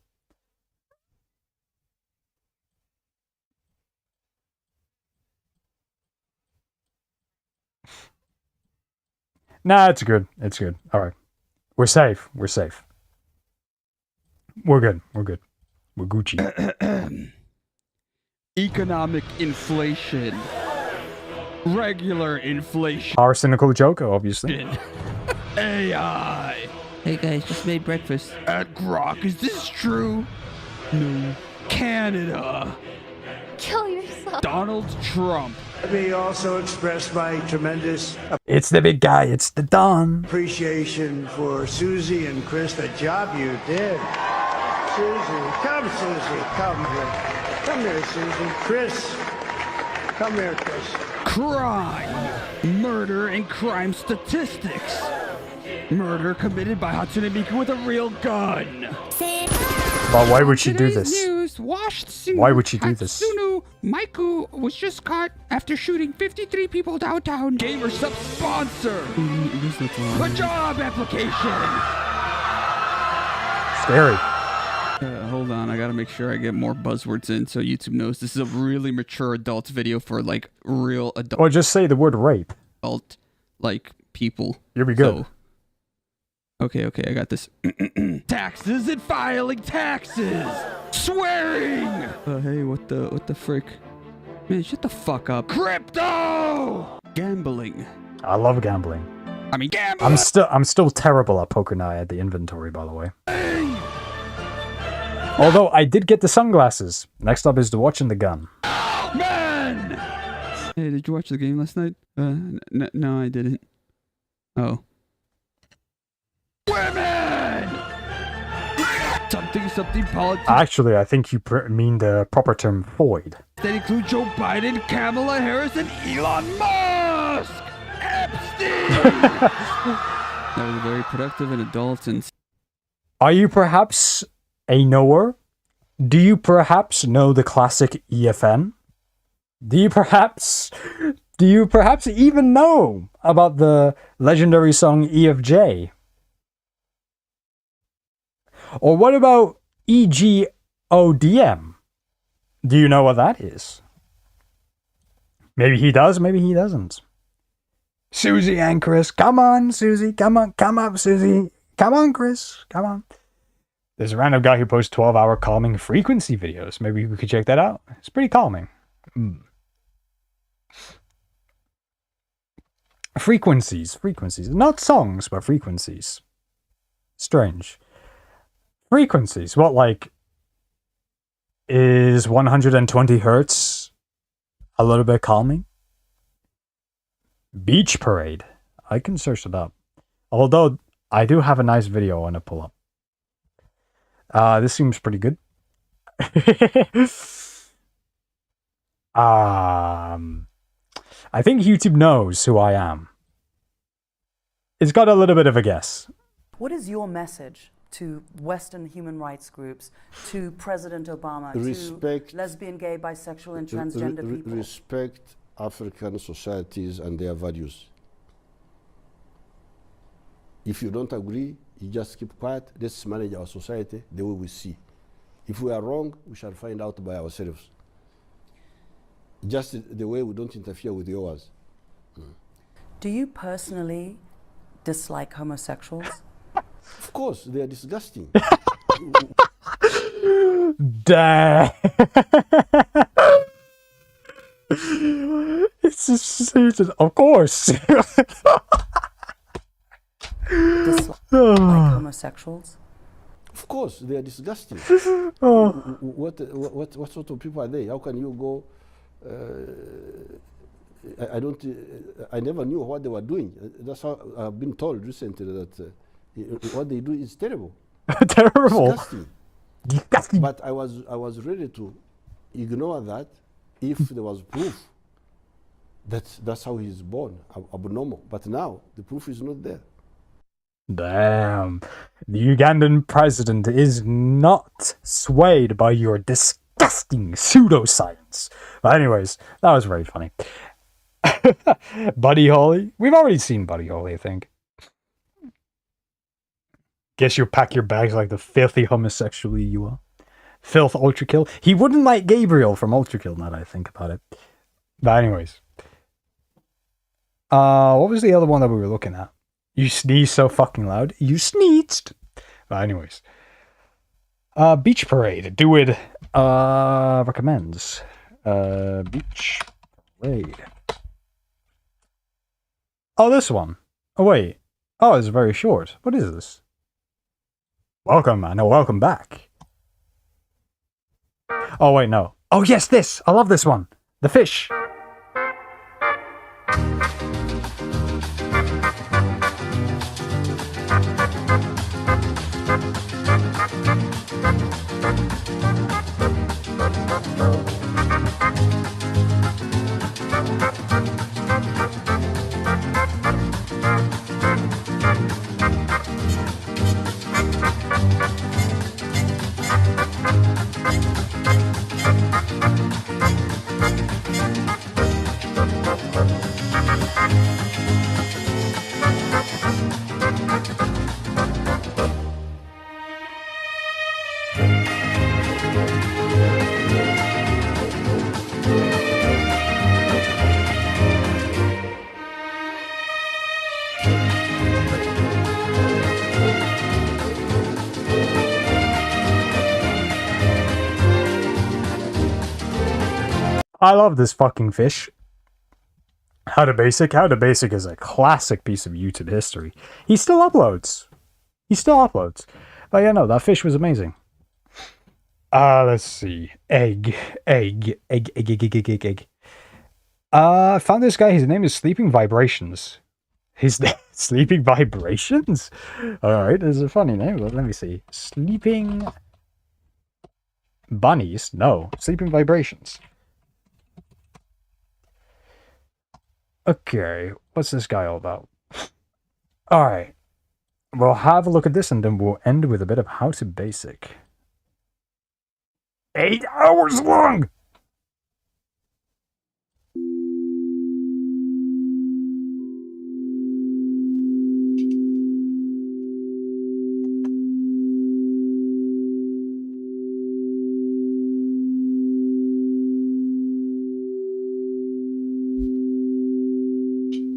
Nah, it's good. It's good. Alright. We're safe. We're safe. We're good. We're good. We're Gucci. Economic inflation. Regular inflation. Our cynical joke, obviously. AI. Hey guys, just made breakfast. At Grok, is this true? No. Canada. Kill yourself. Donald Trump. Let me also express my tremendous It's the big guy. It's the Don. appreciation for Susie and Chris, the job you did. Susie, come here. Come here, Susie. Chris, come here, Chris. Crime. Murder and crime statistics. Murder committed by Hatsune Miku with a real gun. But why would she do Today's this? News, Why would she do this? Hatsune Miku was just caught after shooting 53 people downtown. Gamer sub sponsor. A job application. Scary. Hold on, I gotta make sure I get more buzzwords in so YouTube knows this is a really mature adult video for like real adult. Or just say the word rape. Adult, like people. You'll be good. Okay, I got this. Taxes and filing taxes. Swearing. Hey, what the frick? Man, shut the fuck up. Crypto. Gambling. I love gambling. I mean, gambling. I'm still terrible at poker now. I had the inventory, by the way. Although I did get the sunglasses. Next up is the watch and the gun. Man. Hey, did you watch the game last night? No, I didn't. Oh. Women! Something politics. Actually, I think you mean the proper term void. That include Joe Biden, Kamala Harris, and Elon Musk! Epstein! That was very productive and adult and... Are you perhaps a knower? Do you perhaps know the classic EFN? Do you perhaps even know about the legendary song EFJ? Or what about EGODM? Do you know what that is? Maybe he does, maybe he doesn't. Susie and Chris, come on, Susie, come up, Susie. Come on, Chris, come on. There's a random guy who posts 12-hour calming frequency videos. Maybe we could check that out. It's pretty calming. Frequencies. Not songs, but frequencies. Strange. Frequencies. What, like, is 120 hertz a little bit calming? Beach Parade. I can search it up. Although, I do have a nice video I want to pull up. This seems pretty good. I think YouTube knows who I am. It's got a little bit of a guess. What is your message to Western human rights groups, to President Obama, to lesbian, gay, bisexual, and transgender people? Respect African societies and their values. If you don't agree, you just keep quiet. Let's manage our society the way we see. If we are wrong, we shall find out by ourselves. Just the way we don't interfere with yours. Do you personally dislike homosexuals? Of course, they are disgusting. Damn. It's just, of course. Dislike homosexuals? Of course, they are disgusting. Oh. What sort of people are they? How can you go? I never knew what they were doing. That's how I've been told recently that what they do is terrible. Terrible. Disgusting. But I was ready to ignore that if there was proof that that's how he's born, abnormal. But now the proof is not there. Damn. The Ugandan president is not swayed by your disgusting pseudoscience. But anyways, that was very funny. Buddy Holly? We've already seen Buddy Holly, I think. Guess you pack your bags like the filthy homosexual you are. Filth Ultrakill. He wouldn't like Gabriel from Ultrakill, now that I think about it. But anyways. What was the other one that we were looking at? You sneeze so fucking loud. You sneezed. But anyways. Beach Parade. Do it. Recommends. Beach Parade. Oh, this one. Oh, wait. Oh, it's very short. What is this? Welcome, man. Oh, welcome back. Oh, wait, no. Oh, yes, this. I love this one. The fish. I love this fucking fish. How to Basic? How to Basic is a classic piece of YouTube history. He still uploads. But yeah, no, that fish was amazing. Let's see. Egg. I found this guy. His name is Sleeping Vibrations. His name Sleeping Vibrations? Alright, this is a funny name. Let me see. Sleeping Bunnies? No. Sleeping Vibrations. Okay, what's this guy all about? Alright. We'll have a look at this and then we'll end with a bit of How to Basic. 8 hours long!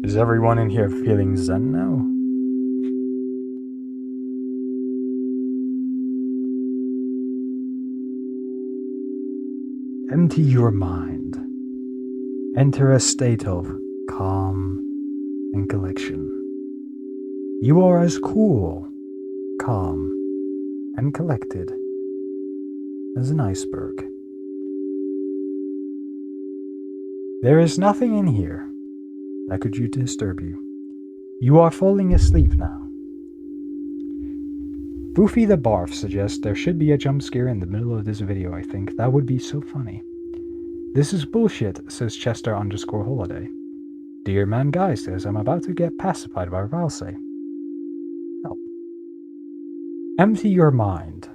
Is everyone in here feeling zen now? Empty your mind. Enter a state of calm and collection. You are as cool, calm, and collected as an iceberg. There is nothing in here that could disturb you. You are falling asleep now. Boofy the Barf suggests there should be a jump scare in the middle of this video, I think. That would be so funny. This is bullshit, says Chester_Holiday. Dear man guy says I'm about to get pacified by Valsay. Help. Empty your mind.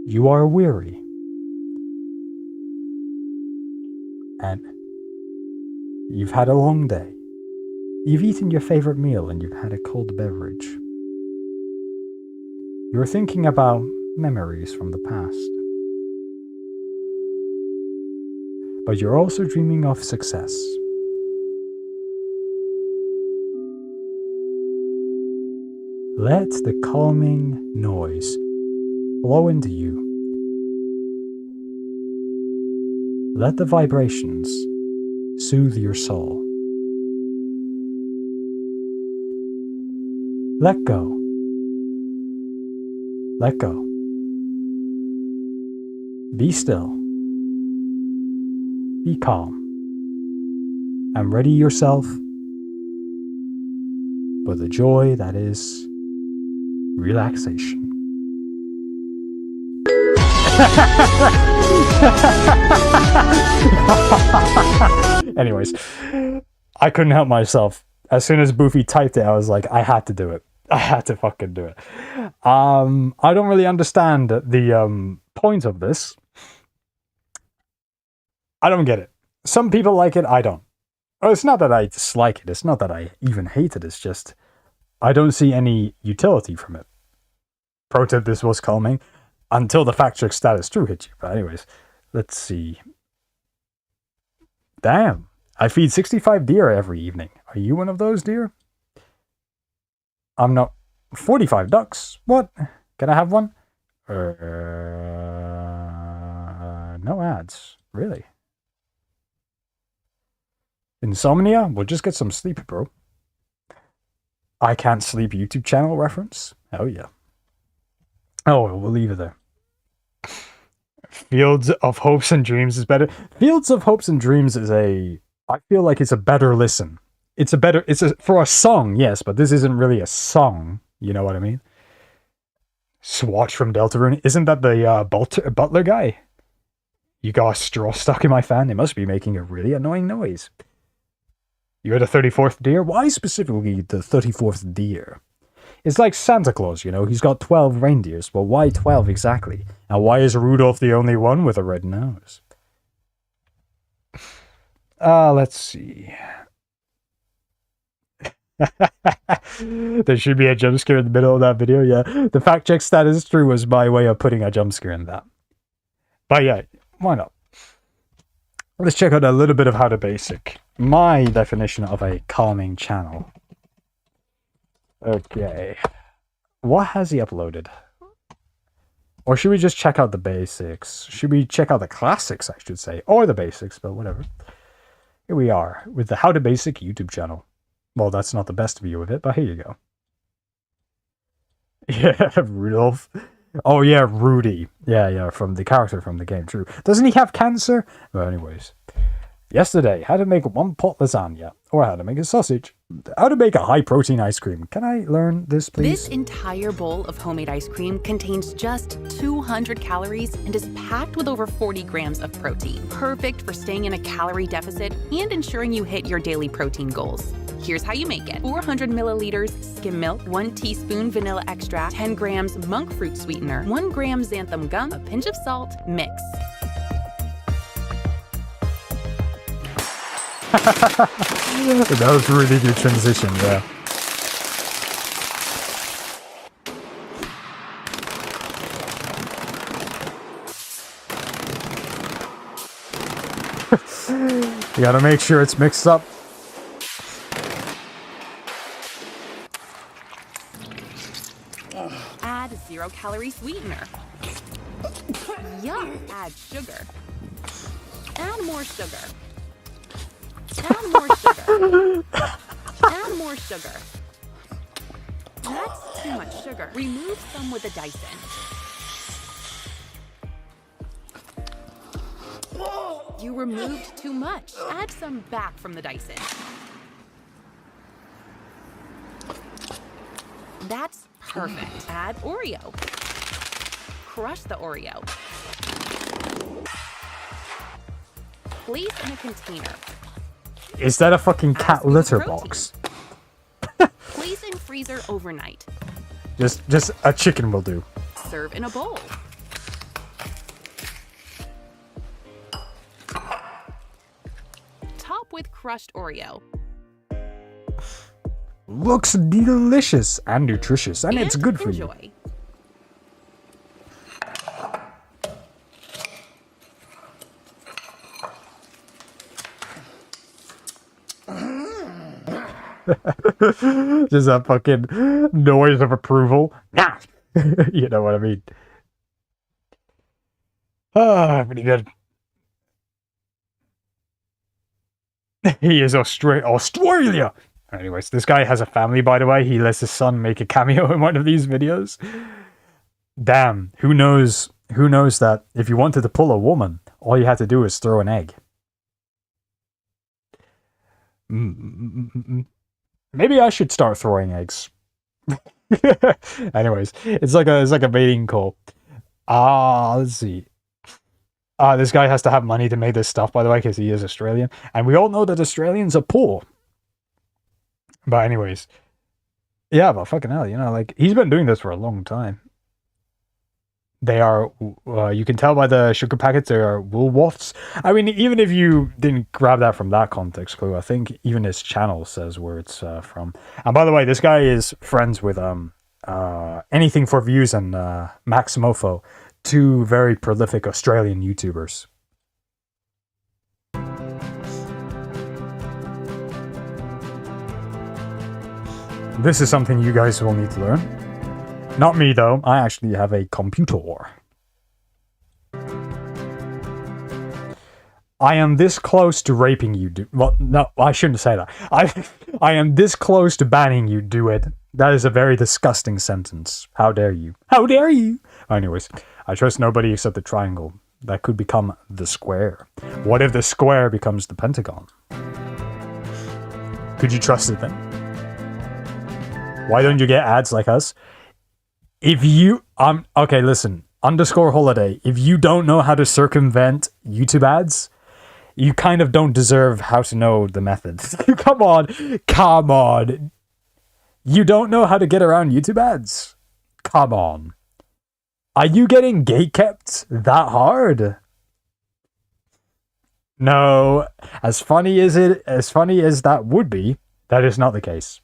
You are weary. And you've had a long day. You've eaten your favorite meal and you've had a cold beverage. You're thinking about memories from the past. But you're also dreaming of success. Let the calming noise flow into you. Let the vibrations soothe your soul. Let go. Let go. Be still. Be calm. And ready yourself for the joy that is relaxation. Anyways, I couldn't help myself. As soon as Boofy typed it, I was like, I had to do it. I had to fucking do it. I don't really understand the point of this. I don't get it. Some people like it, I don't. Oh, it's not that I dislike it. It's not that I even hate it. It's just I don't see any utility from it. Pro tip, this was calming until the fact check status true hit you. But anyways, let's see. Damn. I feed 65 deer every evening. Are you one of those deer? I'm not. 45 ducks. What? Can I have one? No ads. Really? Insomnia? We'll just get some sleep, bro. I can't sleep YouTube channel reference? Oh, yeah. Oh, we'll leave it there. Fields of Hopes and Dreams is better. Fields of Hopes and Dreams is I feel like it's a better listen. For a song, yes, but this isn't really a song. You know what I mean? Swatch from Deltarune. Isn't that the butler guy? You got a straw stuck in my fan? It must be making a really annoying noise. You're the 34th deer? Why specifically the 34th deer? It's like Santa Claus, you know? He's got 12 reindeers. Well, why 12 exactly? And why is Rudolph the only one with a red nose? Let's see. There should be a jump scare in the middle of that video, yeah. The fact check status true was my way of putting a jump scare in that. But yeah, why not? Let's check out a little bit of How to Basic. My definition of a calming channel. Okay. What has he uploaded? Or should we just check out the basics? Should we check out the classics, I should say? Or the basics, but whatever. Here we are with the How to Basic YouTube channel. Well, that's not the best view of it, but here you go. Yeah, Rudolph. Oh, yeah, Rudy. Yeah, from the character from the game, true. Doesn't he have cancer? Well, anyways. Yesterday, how to make one pot lasagna. Or how to make a sausage. How to make a high-protein ice cream. Can I learn this, please? This entire bowl of homemade ice cream contains just 200 calories and is packed with over 40 grams of protein. Perfect for staying in a calorie deficit and ensuring you hit your daily protein goals. Here's how you make it. 400 milliliters skim milk, 1 teaspoon vanilla extract, 10 grams monk fruit sweetener, 1 gram xanthan gum, a pinch of salt, mix. That was a really good transition, yeah. You gotta make sure it's mixed up. Add 0-calorie sweetener. Yuck! Add sugar. Add more sugar. Add more sugar. Add more sugar. That's too much sugar. Remove some with a Dyson. You removed too much. Add some back from the Dyson. That's perfect. Add Oreo. Crush the Oreo. Place in a container. Is that a fucking cat litter box? Place in freezer overnight. Just a chicken will do. Serve in a bowl. Top with crushed Oreo. Looks delicious and nutritious, and it's good for you. Just that fucking noise of approval. You know what I mean? Ah, pretty good. He is Australia! Anyways, this guy has a family, by the way. He lets his son make a cameo in one of these videos. Damn, who knows that if you wanted to pull a woman, all you had to do is throw an egg. Maybe I should start throwing eggs. Anyways, it's like a baiting call. Let's see. This guy has to have money to make this stuff, by the way, because he is Australian. And we all know that Australians are poor. But anyways. Yeah, but fucking hell, you know, like, he's been doing this for a long time. They are, you can tell by the sugar packets, they are Woolworths. I mean, even if you didn't grab that from that context clue, I think even his channel says where it's from. And by the way, this guy is friends with Anything for Views and Maximofo, two very prolific Australian YouTubers. This is something you guys will need to learn. Not me, though. I actually have a computer. I am this close to raping you, well, no, I shouldn't say that. I am this close to banning you, do it. That is a very disgusting sentence. How dare you? How dare you? Anyways, I trust nobody except the triangle. That could become the square. What if the square becomes the pentagon? Could you trust it then? Why don't you get ads like us? If you, okay, listen, _holiday, if you don't know how to circumvent YouTube ads, you kind of don't deserve how to know the methods. Come on. You don't know how to get around YouTube ads? Come on. Are you getting gatekept that hard? No, as funny as that would be, that is not the case.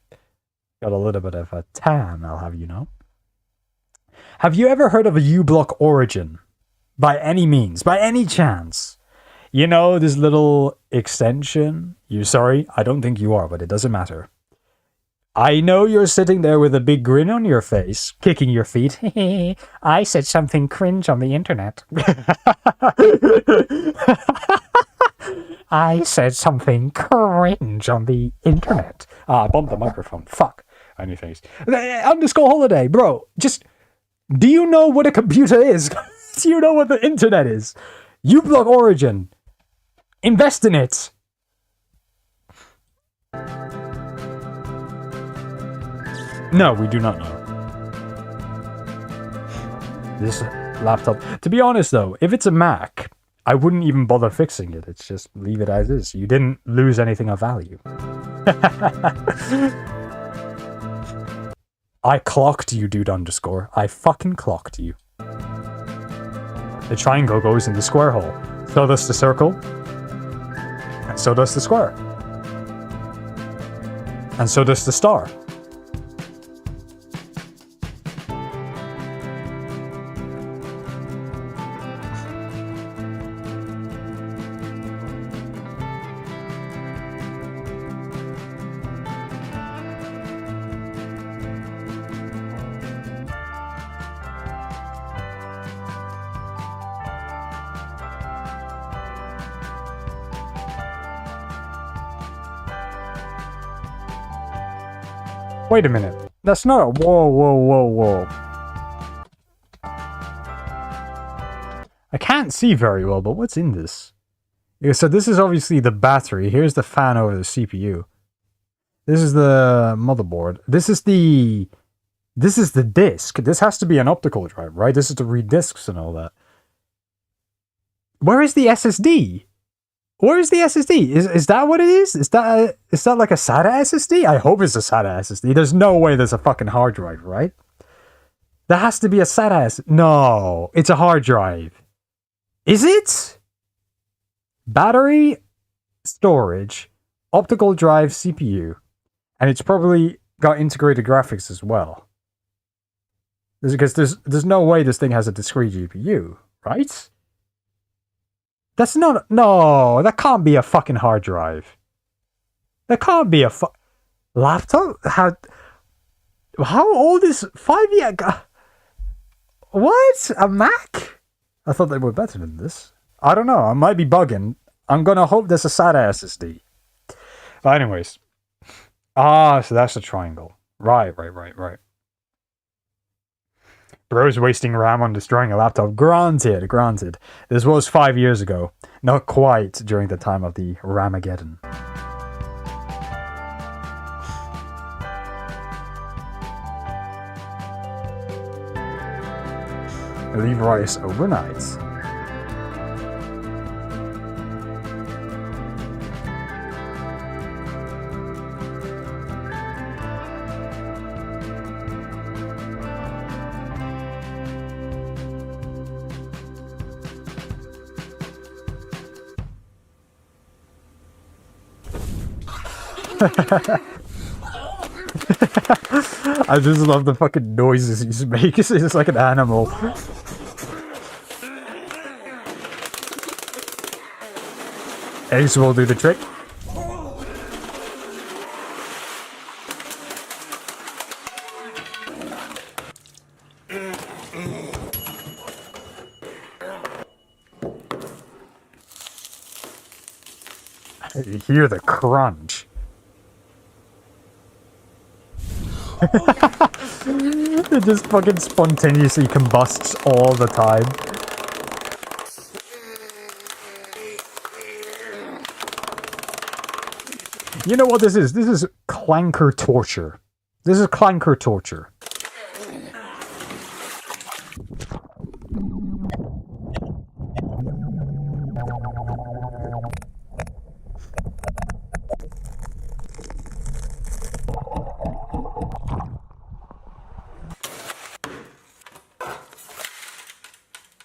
Got a little bit of a tan, I'll have you know. Have you ever heard of a uBlock origin? By any means, by any chance? You know, this little extension? Sorry, I don't think you are, but it doesn't matter. I know you're sitting there with a big grin on your face, kicking your feet. I said something cringe on the internet. I said something cringe on the internet. I bumped the microphone. Fuck. Anyways. _holiday, bro. Just... do you know what a computer is? Do you know what the internet is? uBlock origin. Invest in it. No, we do not know. This laptop. To be honest though, if it's a Mac, I wouldn't even bother fixing it. It's just leave it as is. You didn't lose anything of value. I clocked you, dude _. I fucking clocked you. The triangle goes in the square hole. So does the circle. And so does the square. And so does the star. Wait a minute. That's not a... Whoa. I can't see very well, but what's in this? Yeah, so this is obviously the battery. Here's the fan over the CPU. This is the motherboard. This is the disk. This has to be an optical drive, right? This is to read disks and all that. Where is the SSD? Where is the SSD? Is that what it is? Is that like a SATA SSD? I hope it's a SATA SSD. There's no way there's a fucking hard drive, right? There has to be a SATA SSD. No, it's a hard drive. Is it? Battery, storage, optical drive, CPU. And it's probably got integrated graphics as well. Because there's no way this thing has a discrete GPU, right? That's not... No, that can't be a fucking hard drive. That can't be a Laptop? How old is 5 years ago? What? A Mac? I thought they were better than this. I don't know. I might be bugging. I'm gonna hope there's a SATA SSD. But anyways. So that's a triangle. Right. Bro's wasting RAM on destroying a laptop. Granted. This was 5 years ago. Not quite during the time of the Ramageddon. Leave rice overnight. I just love the fucking noises he's making. It's like an animal. Eggs will do the trick. You hear the crunch. It just fucking spontaneously combusts all the time. You know what this is? This is clanker torture. This is clanker torture.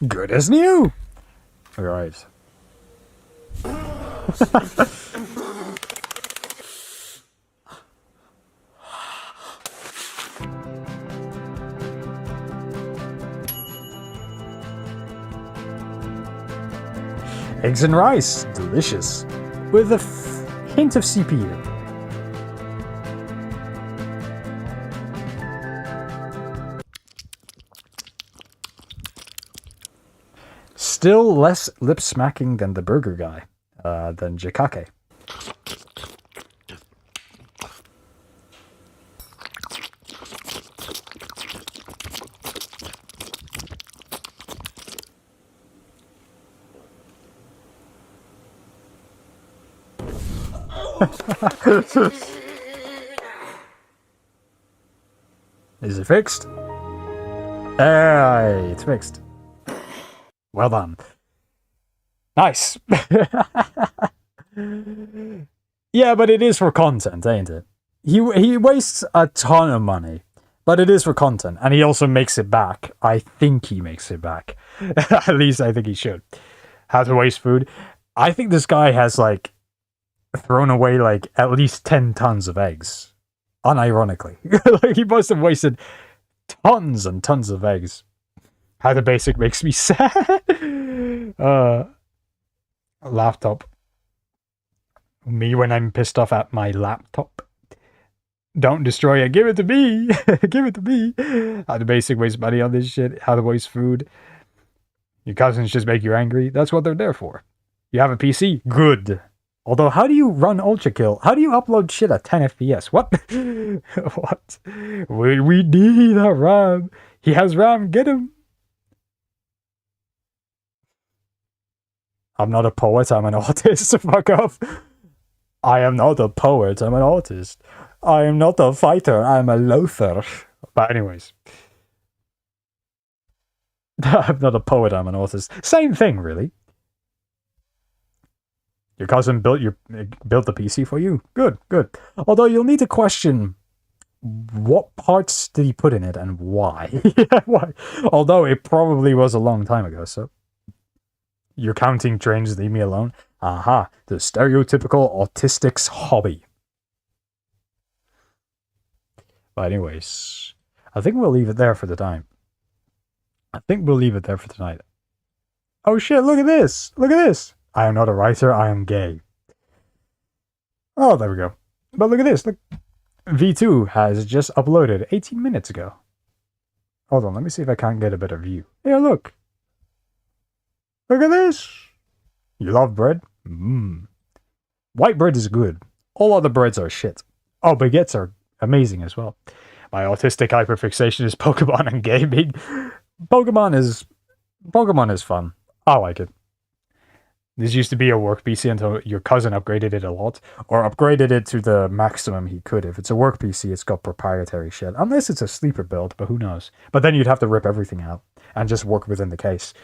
Good as new. All right. Eggs and rice, delicious, with a hint of CPU. Still less lip-smacking than the burger guy, than Jikake. Is it fixed? Hey, it's fixed. Well done. Nice. Yeah, but it is for content, ain't it? He wastes a ton of money, but it is for content, and he also makes it back. I think he makes it back. At least I think he should. How to waste food? I think this guy has like thrown away like at least 10 tons of eggs. Unironically. Like he must have wasted tons and tons of eggs. How the basic makes me sad. Laptop. Me when I'm pissed off at my laptop. Don't destroy it. Give it to me. Give it to me. How the basic waste money on this shit. How to waste food. Your cousins just make you angry. That's what they're there for. You have a PC? Good. Although, how do you run Ultra Kill? How do you upload shit at 10 FPS? What? What? We need a RAM. He has RAM. Get him. I'm not a poet. I'm an artist. Fuck off. I am not a poet. I'm an artist. I am not a fighter. I'm a loafer. But anyways. I'm not a poet. I'm an artist. Same thing, really. Your cousin built the PC for you. Good, good. Although you'll need to question what parts did he put in it and why. Why? Although it probably was a long time ago, so. You're counting trains, leave me alone. Aha, the stereotypical autistic's hobby. But anyways, I think we'll leave it there for the time. I think we'll leave it there for tonight. Oh shit, look at this! Look at this! I am not a writer, I am gay. Oh, there we go. But look at this, look. V2 has just uploaded 18 minutes ago. Hold on, let me see if I can't get a better view. Yeah, look. Look at this. You love bread? Mmm. White bread is good. All other breads are shit. Oh, baguettes are amazing as well. My autistic hyperfixation is Pokemon and gaming. Pokemon is fun. I like it. This used to be a work PC until your cousin upgraded it a lot, or upgraded it to the maximum he could. If it's a work PC, it's got proprietary shit. Unless it's a sleeper build, but who knows. But then you'd have to rip everything out and just work within the case.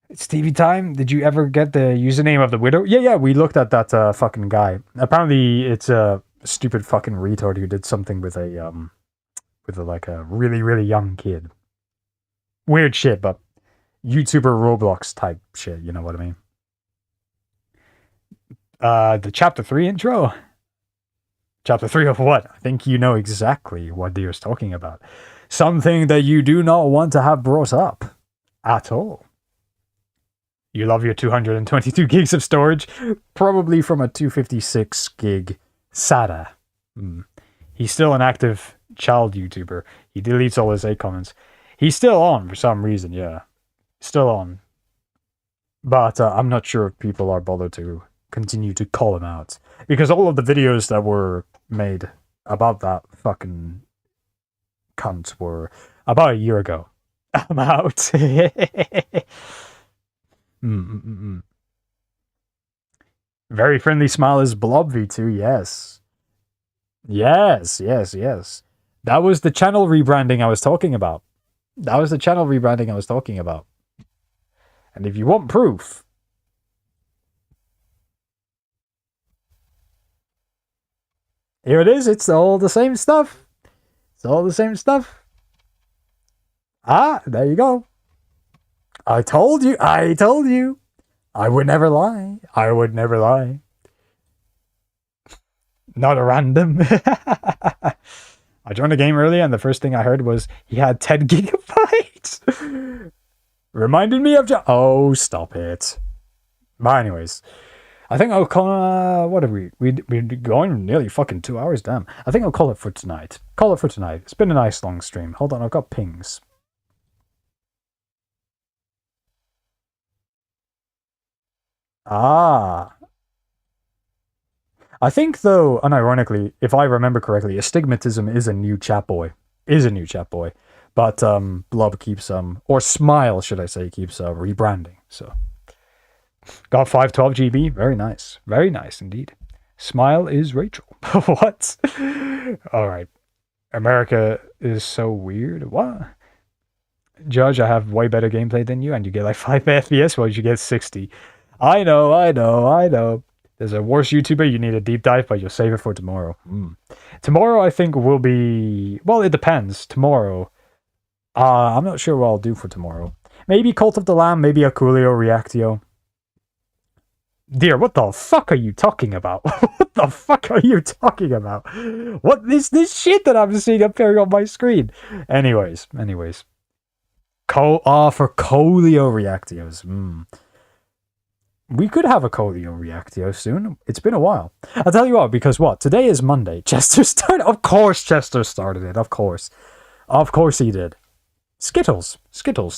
It's TV time. Did you ever get the username of the widow? Yeah, we looked at that fucking guy. Apparently, it's a stupid fucking retard who did something with a like a really, really young kid. Weird shit, but YouTuber Roblox type shit, you know what I mean? The chapter 3 intro. Chapter 3 of what? I think you know exactly what Deer's talking about. Something that you do not want to have brought up at all. You love your 222 gigs of storage? Probably from a 256 gig SATA. He's still an active child YouTuber. He deletes all his hate comments. He's still on for some reason, yeah. Still on. But I'm not sure if people are bothered to continue to call him out. Because all of the videos that were made about that fucking cunt were about a year ago. I'm out. Very friendly smile is Blob V2, yes. Yes. That was the channel rebranding I was talking about. And if you want proof, here it is. It's all the same stuff. Ah, there you go. I told you. I would never lie. Not a random. I joined the game earlier and the first thing I heard was he had 10 gigabytes. Reminded me of oh, stop it. But anyways, I think I'll call, what have we're going nearly fucking 2 hours, damn. I think I'll call it for tonight. It's been a nice long stream. Hold on, I've got pings. Ah. I think, though, unironically, if I remember correctly, astigmatism is a new chat boy. But Blob keeps, or Smile, should I say, keeps rebranding. So, got 512 GB. Very nice indeed. Smile is Rachel. What? All right. America is so weird. What? Judge, I have way better gameplay than you, and you get like 5 FPS, while you get 60. I know. There's a worse YouTuber, you need a deep dive, but you'll save it for tomorrow. Tomorrow, I think, will be... Well, it depends. Tomorrow. I'm not sure what I'll do for tomorrow. Maybe Cult of the Lamb, maybe a Co0lio Reactio. Dear, what the fuck are you talking about? What is this shit that I'm seeing appearing on my screen? Anyways. For Co0lio Reactios. We could have a Co0lio Reactio soon. It's been a while. I'll tell you what, because what? Today is Monday. Chester started... Of course Chester started it. Of course he did. Skittles.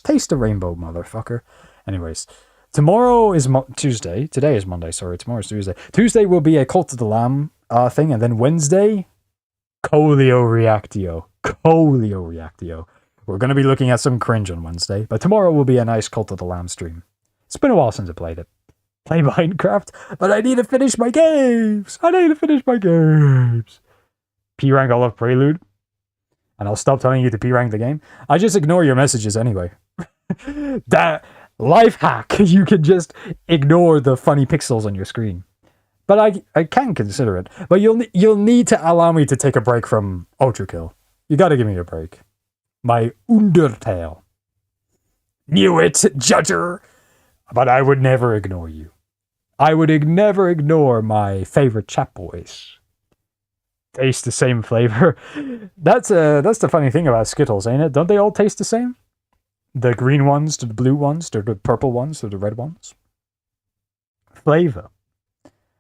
Taste the rainbow, motherfucker. Anyways. Tomorrow is Tuesday. Today is Monday, sorry. Tomorrow's Tuesday. Tuesday will be a Cult of the Lamb thing. And then Wednesday, Co0lio Reactio. We're going to be looking at some cringe on Wednesday. But tomorrow will be a nice Cult of the Lamb stream. It's been a while since I played it. Play Minecraft, but I need to finish my games. P-rank all of Prelude. And I'll stop telling you to P-rank the game. I just ignore your messages anyway. That life hack. You can just ignore the funny pixels on your screen. But I can consider it. But you'll need to allow me to take a break from Ultra Kill. You gotta give me a break. My Undertale. Knew it, Judger. But I would never ignore you. I would never ignore my favorite chat boys. Taste the same flavor. That's the funny thing about Skittles, ain't it? Don't they all taste the same? The green ones to the blue ones to the purple ones to the red ones. Flavor.